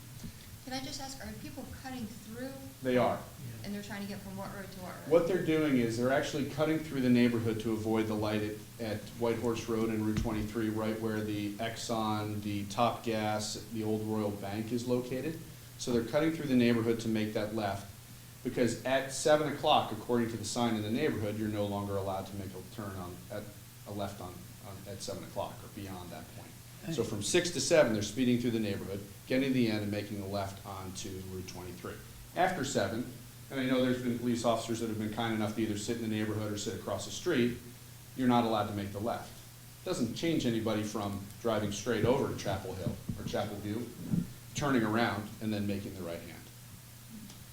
Can I just ask, are people cutting through? They are. And they're trying to get from what road to what road? What they're doing is they're actually cutting through the neighborhood to avoid the light at White Horse Road and Route 23, right where the Exxon, the Top Gas, the Old Royal Bank is located. So they're cutting through the neighborhood to make that left, because at 7 o'clock, according to the sign in the neighborhood, you're no longer allowed to make a turn at a left at 7 o'clock or beyond that point. So from 6 to 7, they're speeding through the neighborhood, getting to the end and making the left onto Route 23. After 7, and I know there's been police officers that have been kind enough to either sit in the neighborhood or sit across the street, you're not allowed to make the left. Doesn't change anybody from driving straight over to Chapel Hill or Chapel View, turning around and then making the right hand.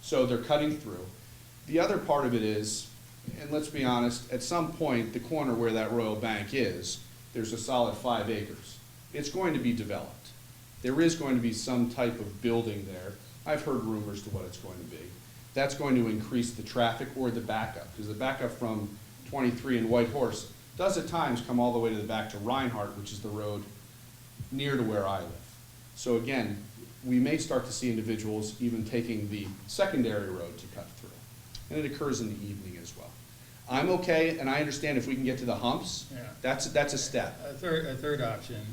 So they're cutting through. The other part of it is, and let's be honest, at some point, the corner where that Royal Bank is, there's a solid 5 acres. It's going to be developed. There is going to be some type of building there. I've heard rumors to what it's going to be. That's going to increase the traffic or the backup, because the backup from 23 and White Horse does at times come all the way to the back to Reinhardt, which is the road near to where I live. So again, we may start to see individuals even taking the secondary road to cut through. And it occurs in the evening as well. I'm okay, and I understand if we can get to the humps, Yeah. that's a step. A third option,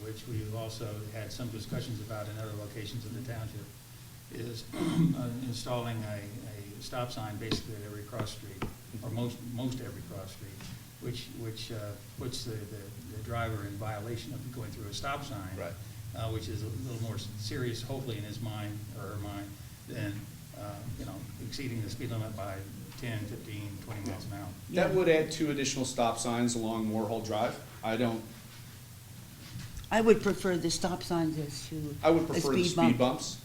which we've also had some discussions about in other locations of the township, is installing a stop sign basically at every cross street, or most every cross street, which puts the driver in violation of going through a stop sign. Right. Which is a little more serious, hopefully, in his mind or her mind, than, you know, exceeding the speed limit by 10, 15, 20 miles an hour. That would add 2 additional stop signs along Moorhole Drive. I would prefer the stop signs as to I would prefer the speed speed bump. bumps.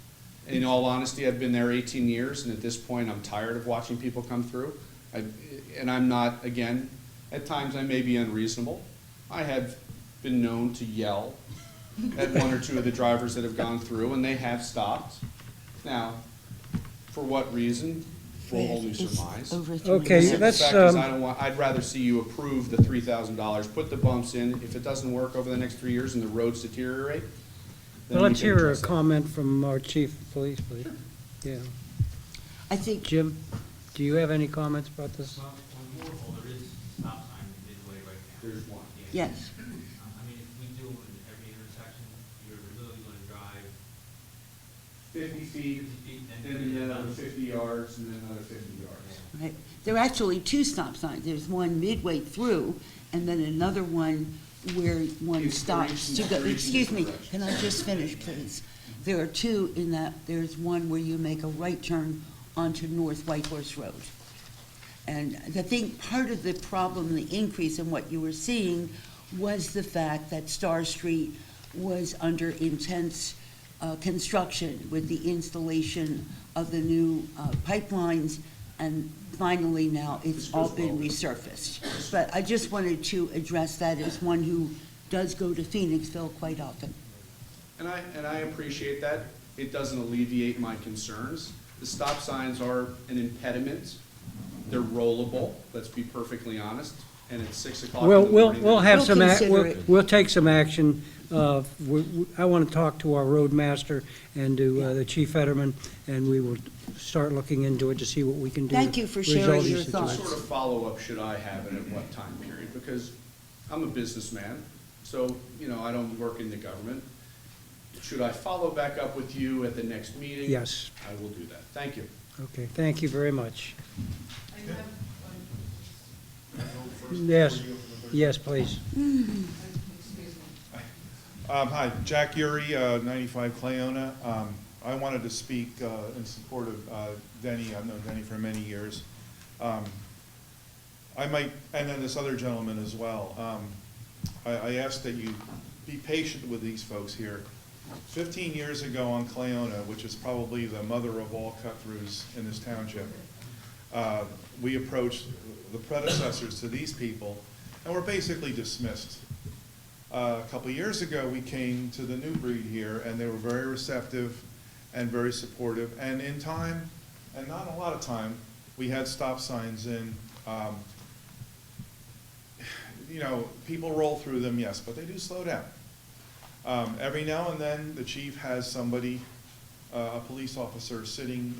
In all honesty, I've been there 18 years, and at this point, I'm tired of watching people come through. And I'm not, again, at times I may be unreasonable. I have been known to yell at 1 or 2 of the drivers that have gone through, and they have stopped. Now, for what reason? We'll only surmise. Okay, The that's, fact is, I'd rather see you approve the $3,000, put the bumps in. If it doesn't work over the next 3 years and the roads deteriorate, then well, we let's can hear a address it. comment from our chief of police, please. Yeah. I think Jim, do you have any comments about this? Well, on Moorhole, there is a stop sign midway right now. There's one. yes. I mean, if we do it in every intersection, you're literally gonna drive 50 feet, 50 feet and then another 50 yards, and then another 50 yards. Right. There are actually 2 stop signs. There's one midway through, and then another one where one It's stops to for go. each Excuse me, direction. can I just finish, please? There are 2 in that. There's one where you make a right turn onto North White Horse Road. And I think part of the problem, the increase in what you were seeing, was the fact that Star Street was under intense construction with the installation of the new pipelines, and finally now it's all been resurfaced. But I just wanted to address that as one who does go to Phoenixville quite often. And I appreciate that. It doesn't alleviate my concerns. The stop signs are an impediment. They're rollable, let's be perfectly honest, and it's 6 o'clock in the morning. We'll have We'll some, consider it. we'll take some action. I want to talk to our roadmaster and to the Chief Fetterman, and we will start looking into it to see what we can do. Thank you for to resolve sharing these your situations. thoughts. What sort of follow-up should I have and at what time period? Because I'm a businessman, so, you know, I don't work in the government. Should I follow back up with you at the next meeting? Yes. I will do that. Thank you. Okay, thank you very much. I have, Yes, yes, please. excuse me. Hi, Jack Uri, 95 Clayona. I wanted to speak in support of Denny. I've known Denny for many years. I might, and then this other gentleman as well. I ask that you be patient with these folks here. 15 years ago on Clayona, which is probably the mother of all cut-throughs in this township, we approached the predecessors to these people, and were basically dismissed. A couple years ago, we came to the New Breed here, and they were very receptive and very supportive. And in time, and not a lot of time, we had stop signs in. You know, people roll through them, yes, but they do slow down. Every now and then, the chief has somebody, a police officer, sitting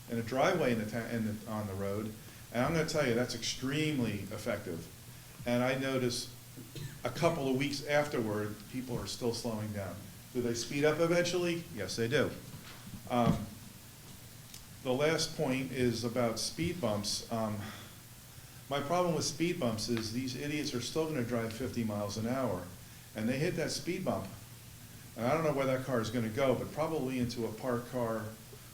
in a driveway on the road, and I'm going to tell you, that's extremely effective. And I noticed a couple of weeks afterward, people are still slowing down. Do they speed up eventually? Yes, they do. The last point is about speed bumps. My problem with speed bumps is these idiots are still going to drive 50 miles an hour, and they hit that speed bump. And I don't know where that car is going to go, but probably into a parked car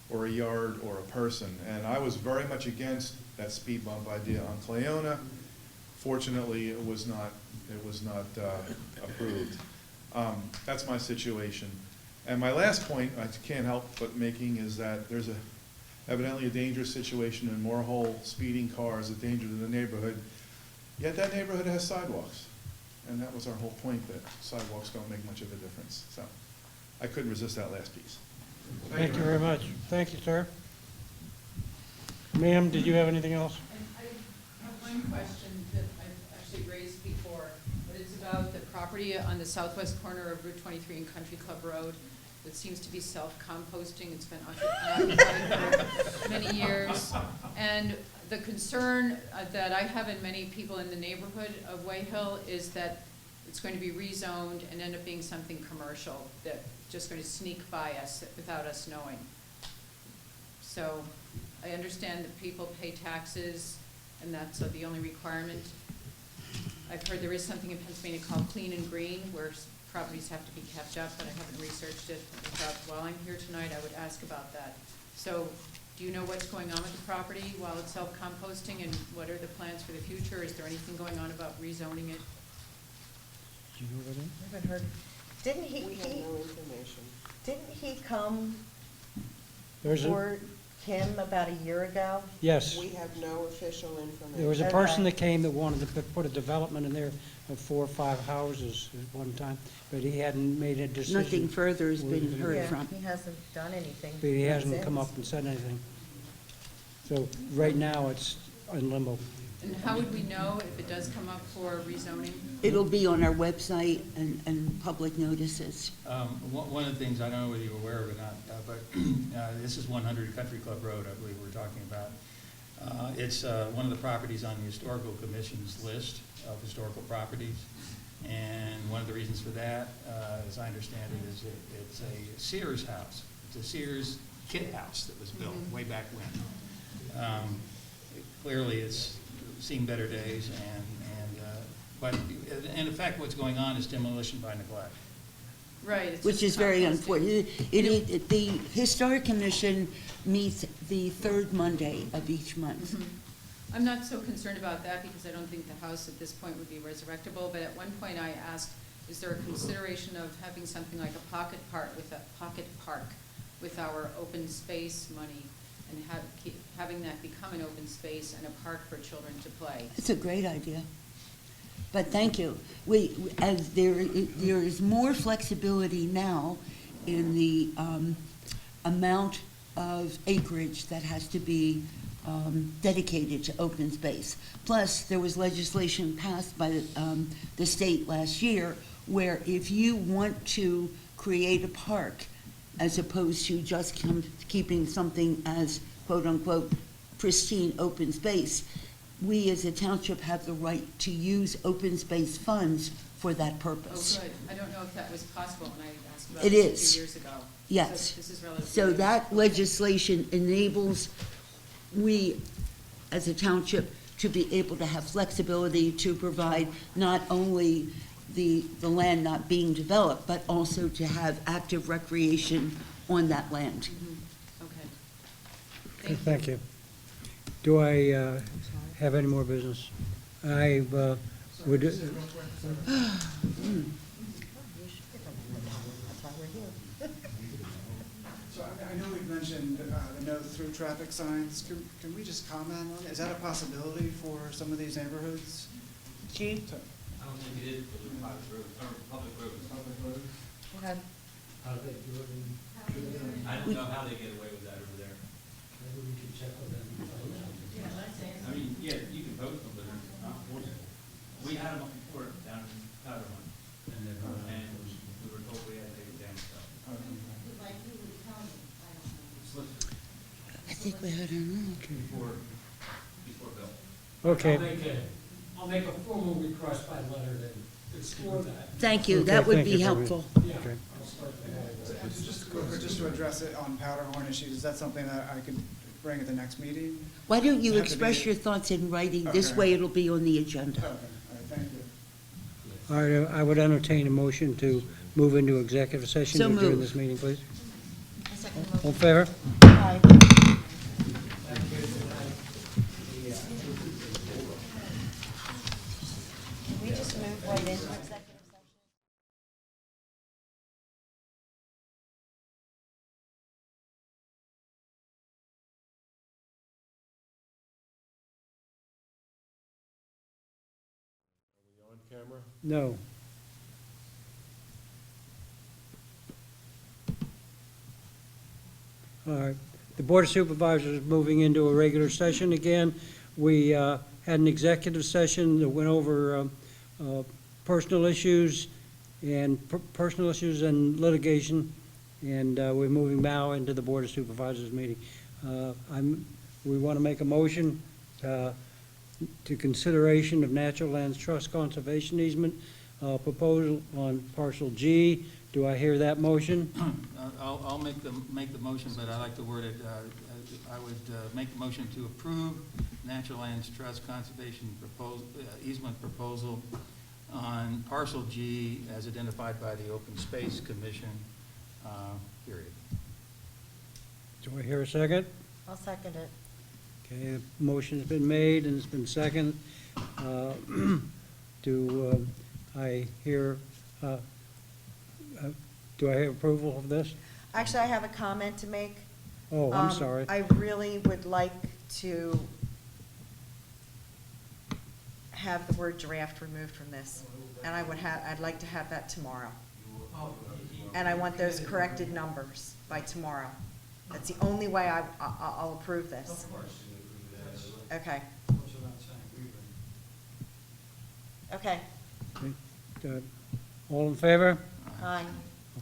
or a yard or a person. And I was very much against that speed bump idea on Clayona. Fortunately, it was not approved. That's my situation. And my last point I can't help but making is that there's evidently a dangerous situation in Moorhole. Speeding cars, a danger to the neighborhood. Yet that neighborhood has sidewalks. And that was our whole point, that sidewalks don't make much of a difference. So I couldn't resist that last piece. Thank you very much. Thank you, sir. Ma'am, did you have anything else? I have one question that I've actually raised before, but it's about the property on the southwest corner of Route 23 and Country Club Road that seems to be self-composting. It's been occupied for many years. And the concern that I have in many people in the neighborhood of Wayhill is that it's going to be rezoned and end up being something commercial that's just going to sneak by us without us knowing. So I understand that people pay taxes and that's the only requirement. I've heard there is something in Pennsylvania called clean and green where properties have to be kept up, but I haven't researched it. While I'm here tonight, I would ask about that. So do you know what's going on with the property while it's self-composting, and what are the plans for the future? Is there anything going on about rezoning it? Do you know what it is? I haven't heard. Didn't he? We have no information. Didn't he come There's a, for Kim about a year ago? yes. We have no official information. There was a Okay. person that came that wanted to put a development in there of 4 or 5 houses at one time, but he hadn't made a decision. Nothing further has been heard Yeah, from. he hasn't done anything. But he hasn't since. come up and said anything. So right now, it's in limbo. And how would we know if it does come up for rezoning? It'll be on our website and public notices. One of the things, I don't know whether you're aware of it or not, but this is 100 Country Club Road, I believe we're talking about. It's one of the properties on the Historical Commission's list of historical properties. And one of the reasons for that, as I understand it, is it's a Sears house. It's a Sears kit house that was built way back when. Clearly, it's seen better days, but in effect, what's going on is demolition by neglect. Right. It's Which just is very composting. unfortunate. The Historic Commission meets the third Monday of each month. Mhm. I'm not so concerned about that because I don't think the house at this point would be resurrectable, but at one point I asked, is there a consideration of having something like a pocket park with our open space money and having that become an open space and a park for children to play? It's a great idea. But thank you. As there is more flexibility now in the amount of acreage that has to be dedicated to open space. Plus, there was legislation passed by the state last year where if you want to create a park, as opposed to just keeping something as quote-unquote pristine open space, we as a township have the right to use open space funds for that purpose. Oh, good. I don't know if that was possible when I asked about It it is. 2 years ago. Yes. So this is relatively. So that legislation enables we, as a township, to be able to have flexibility to provide not only the land not being developed, but also to have active recreation on that land. Mhm. Okay. Okay, thank you. Do I have any more business? I would. You should give them that's why we're here. So I know we've mentioned the no through traffic signs. Can we just comment on it? Is that a possibility for some of these neighborhoods? Chief? I don't think it is for the private road, or public roads. Public roads? Okay. How do they do it in? I don't know how they get away with that over there. Maybe we could check with them. I mean, yeah, you can post them, but it's not forcible. We had them before down in Powderhorn, and we were told we had to take it down, so. I think we had a room. Before Bill. Okay. I'll make a formal request by letter to explore that. Thank you, Okay, that would thank be you, helpful. Yeah, Okay. I'll start that. Just to address it on Powderhorn issues, is that something that I could bring at the next meeting? Why don't you Does it have to express be- your thoughts in writing? This Okay. way it'll be on the agenda. Okay, all right, thank you. All right, I would entertain a motion to move into executive session So during moved. this meeting, please. A second All in favor? Aye. Can we just move right into executive session? On camera? No. All right. The Board of Supervisors is moving into a regular session again. We had an executive session that went over personal issues and litigation, and we're moving now into the Board of Supervisors meeting. We want to make a motion to consideration of Natural Lands Trust Conservation Easement proposal on parcel G. Do I hear that motion? I'll make the motion, but I like to word it, I would make the motion to approve Natural Lands Trust Conservation easement proposal on parcel G as identified by the Open Space Commission, period. Do I hear a second? I'll second it. Okay, the motion's been made and it's been seconded. Do I hear approval of this? Actually, I have a comment to make. Oh, I'm sorry. I really would like to have the word draft removed from this, and I'd like to have that tomorrow. And I want those corrected numbers by tomorrow. That's the only way I'll approve this. Okay. Okay. Okay, all in favor? Aye.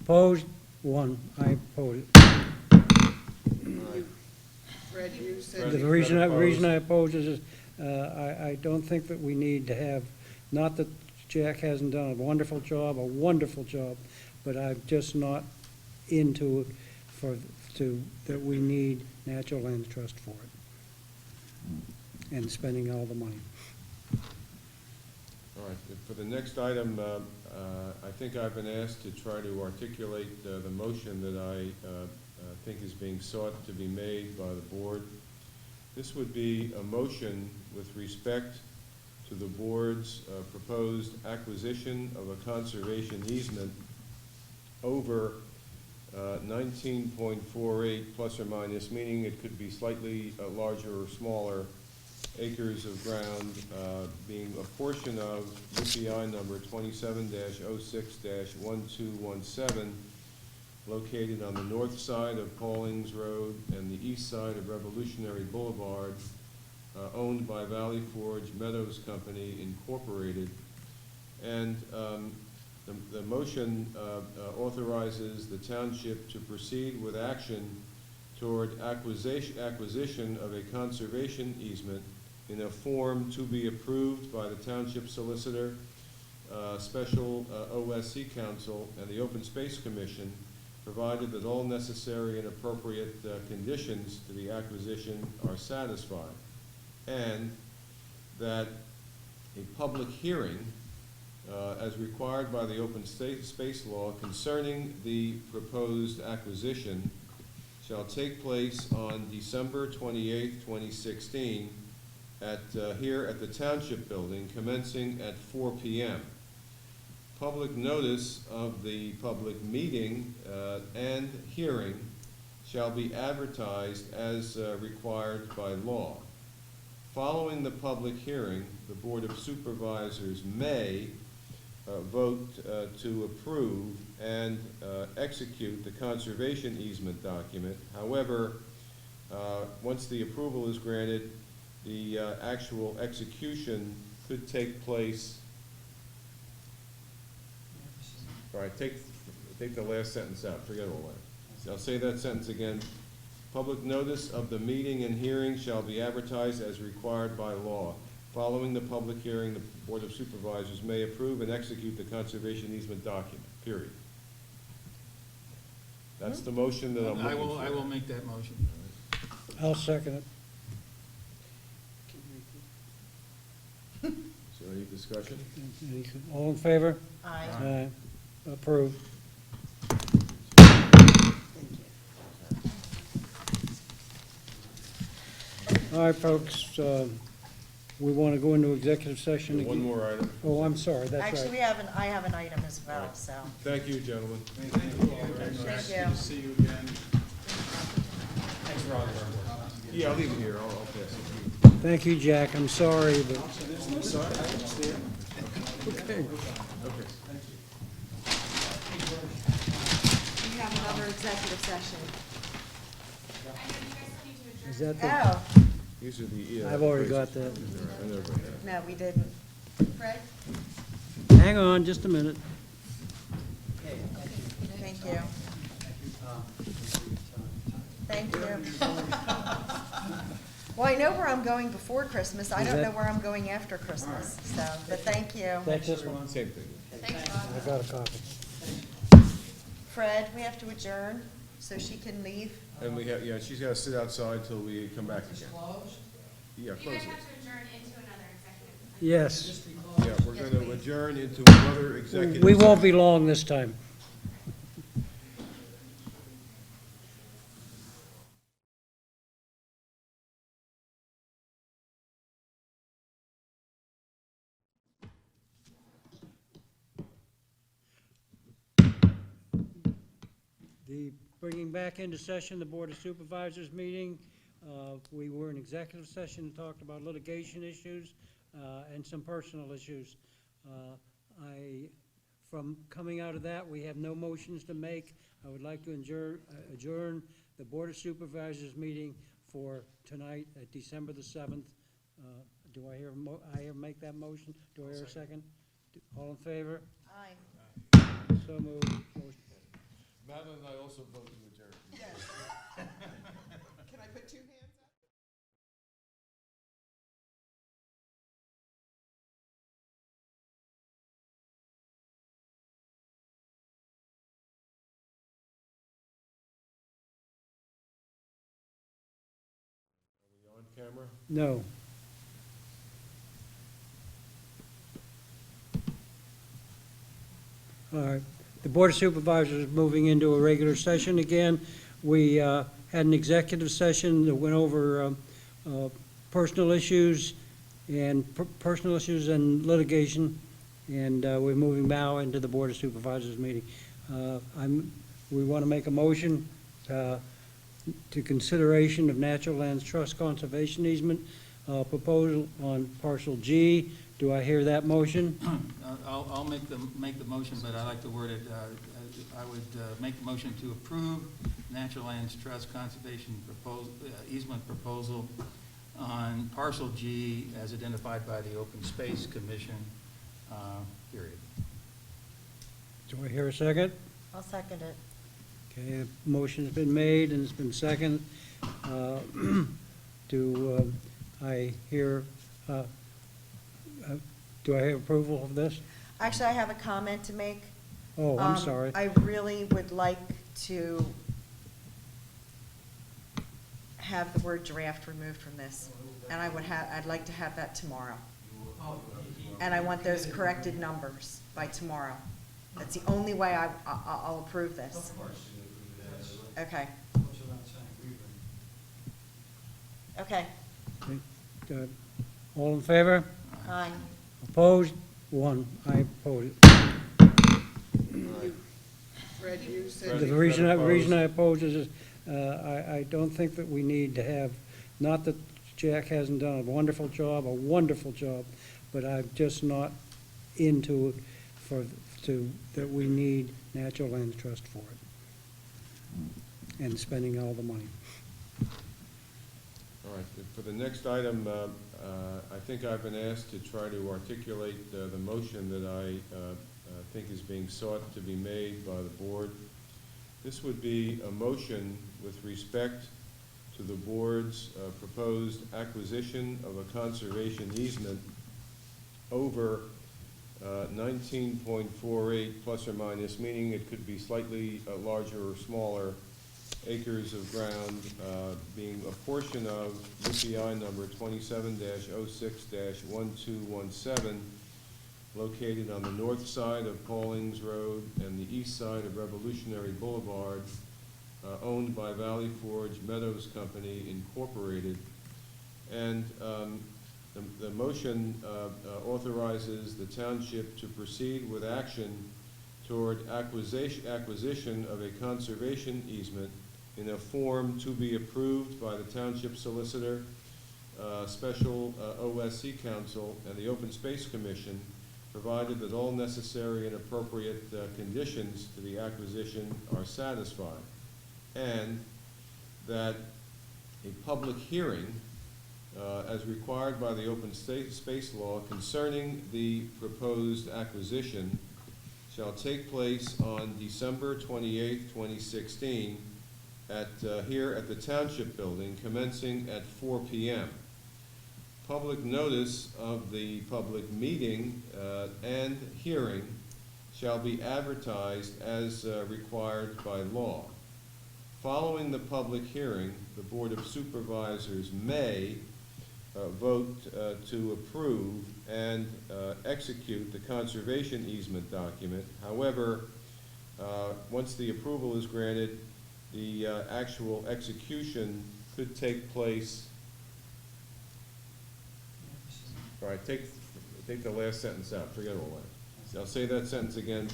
Opposed? One. I oppose it. Fred, you said. The reason I oppose is, I don't think that we need to have, not that Jack hasn't done a wonderful job, but I'm just not into it that we need Natural Lands Trust for it. And spending all the money. All right, for the next item, I think I've been asked to try to articulate the motion that I think is being sought to be made by the board. This would be a motion with respect to the board's proposed acquisition of a conservation easement over 19.48 plus or minus, meaning it could be slightly larger or smaller acres of ground, being a portion of UPI number 27-06-1217, located on the north side of Paulings Road and the east side of Revolutionary Boulevard, owned by Valley Forge Meadows Company Incorporated. And the motion authorizes the township to proceed with action toward acquisition of a conservation easement in a form to be approved by the township solicitor, special OSC council, and the Open Space Commission, provided that all necessary and appropriate conditions to the acquisition are satisfied, and that a public hearing, as required by the Open Space Law concerning the proposed acquisition, shall take place on December 28th, 2016, here at the Township Building, commencing at 4 p.m. Public notice of the public meeting and hearing shall be advertised as required by law. Following the public hearing, the Board of Supervisors may vote to approve and execute the conservation easement document. However, once the approval is granted, the actual execution could take place. All right, take the last sentence out, forget all that. I'll say that sentence again. Public notice of the meeting and hearing shall be advertised as required by law. Following the public hearing, the Board of Supervisors may approve and execute the conservation easement document, period. That's the motion that I'm looking for. I will make that motion. I'll second it. Is there any discussion? All in favor? Aye. Aye. Approved. All right, folks, we want to go into executive session again. One more item. Oh, I'm sorry, that's right. Actually, I have an item as well, so. Thank you, gentlemen. Thank you. See you again. Thanks, Roger. Yeah, I'll leave it here, I'll pass it. Thank you, Jack, I'm sorry, but, There's no side, it's there. okay. Okay. We have another executive session. Is that the, Oh, These are the. I've already got that. I never have. no, we didn't. Fred? Hang on, just a minute. Thank you. Thank you. Well, I know where I'm going before Christmas. I Is don't that- know where I'm going after Christmas, so, but thank you. That's this one. Same thing. I got a copy. Fred, we have to adjourn so she can leave. And we have, yeah, she's gotta sit outside till we come back again. Yeah, close it. Yes, Yeah, we're gonna adjourn into another executive. we won't session. be long this time. The, bringing back into session the Board of Supervisors meeting. We were in executive session and talked about litigation issues and some personal issues. From coming out of that, we have no motions to make. I would like to adjourn the Board of Supervisors meeting for tonight at December the 7th. Do I hear, make that motion? Do I hear a second? All in favor? Aye. So moved. Motion- Madeline and I also vote to adjourn. Yes. Can I put two hands up? On camera? No. All right. The Board of Supervisors is moving into a regular session again. We had an executive session that went over personal issues and litigation, and we're moving now into the Board of Supervisors meeting. We want to make a motion to consideration of Natural Lands Trust Conservation Easement proposal on parcel G. Do I hear that motion? I'll make the motion, but I like to word it, I would make the motion to approve Natural Lands Trust Conservation easement proposal on parcel G as identified by the Open Space Commission, period. Do I hear a second? I'll second it. Okay, a motion's been made and it's been seconded. Do I hear approval of this? Actually, I have a comment to make. Oh, I'm sorry. I really would like to have the word draft removed from this, and I'd like to have that tomorrow. And I want those corrected numbers by tomorrow. That's the only way I'll approve this. Okay. Okay. Okay, all in favor? Aye. Opposed? One. I oppose it. Fred, you said. The reason I oppose is I don't think that we need to have, not that Jack hasn't done a wonderful job, but I'm just not into that we need Natural Land Trust for it. And spending all the money. All right, for the next item, I think I've been asked to try to articulate the motion that I think is being sought to be made by the board. This would be a motion with respect to the board's proposed acquisition of a conservation easement over 19.48 plus or minus, meaning it could be slightly larger or smaller acres of ground, being a portion of UPI number 27-06-1217, located on the north side of Paulings Road and the east side of Revolutionary Boulevard, owned by Valley Forge Meadows Company Incorporated. And the motion authorizes the township to proceed with action toward acquisition of a conservation easement in a form to be approved by the township solicitor, special OSC council, and the Open Space Commission, provided that all necessary and appropriate conditions to the acquisition are satisfied, and that a public hearing, as required by the open space law concerning the proposed acquisition, shall take place on December 28th, 2016, here at the Township Building, commencing at 4 p.m. Public notice of the public meeting and hearing shall be advertised as required by law. Following the public hearing, the Board of Supervisors may vote to approve and execute the conservation easement document. However, once the approval is granted, the actual execution could take place. All right, take the last sentence out, forget all that. I'll say that sentence again.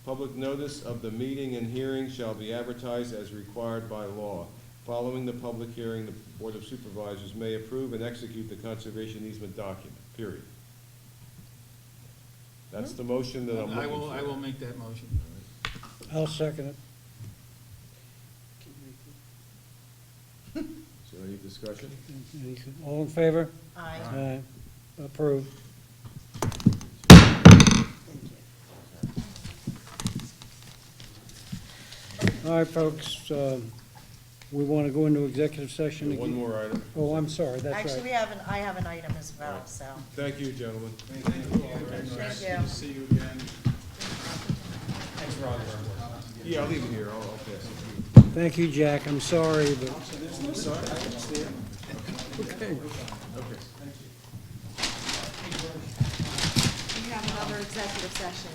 Public notice of the meeting and hearing shall be advertised as required by law. Following the public hearing, the Board of Supervisors may approve and execute the conservation easement document, period. That's the motion that I'm looking for. I will make that motion. I'll second it. Is there any discussion? All in favor? Aye. Aye. Approved. All right, folks, we want to go into executive session again. One more item. Oh, I'm sorry, that's Actually, right. I have an item as well, so. Thank you, gentlemen. Thank you all very much. Thank you. Good to see you again. Thanks for all your work. Yeah, I'll leave it here, I'll pass it. Thank you, Jack, I'm sorry, but. There's no sorry, I understand. Okay. Okay. We have another executive session.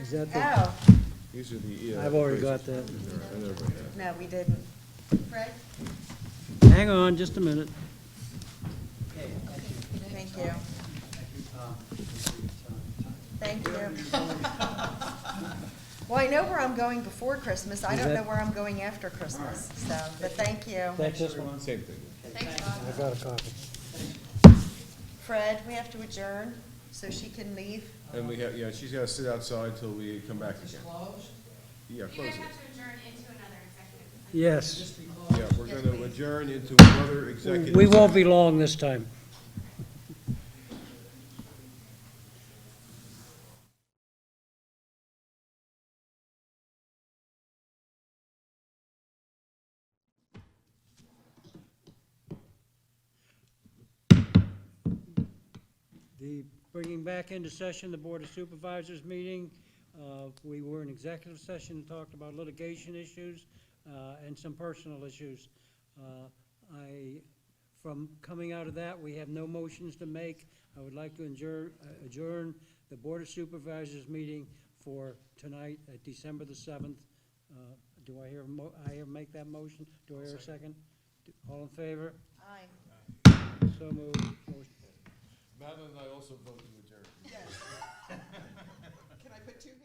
Is that the? Oh, These are the. I've already got that. I never got that. no, we didn't. Fred? Hang on, just a minute. Thank you. Thank you. Well, I know where I'm going before Christmas. I Is don't know that- where I'm going after Christmas, so, but thank you. That's this one? Same thing. I got a copy. Fred, we have to adjourn so she can leave. And we have, yeah, she's gotta sit outside till we come back again. Yeah, close it. Yes. Yeah, we're gonna adjourn into another executive. We won't session. be long this time. The bringing back into session the Board of Supervisors meeting. We were in executive session and talked about litigation issues and some personal issues. From coming out of that, we have no motions to make. I would like to adjourn the Board of Supervisors meeting for tonight at December the 7th. Do I hear make that motion? Do I hear a second? All in favor? Aye. So moved. Motion- Madeline and I also vote to adjourn. Yes. Can I put two hands?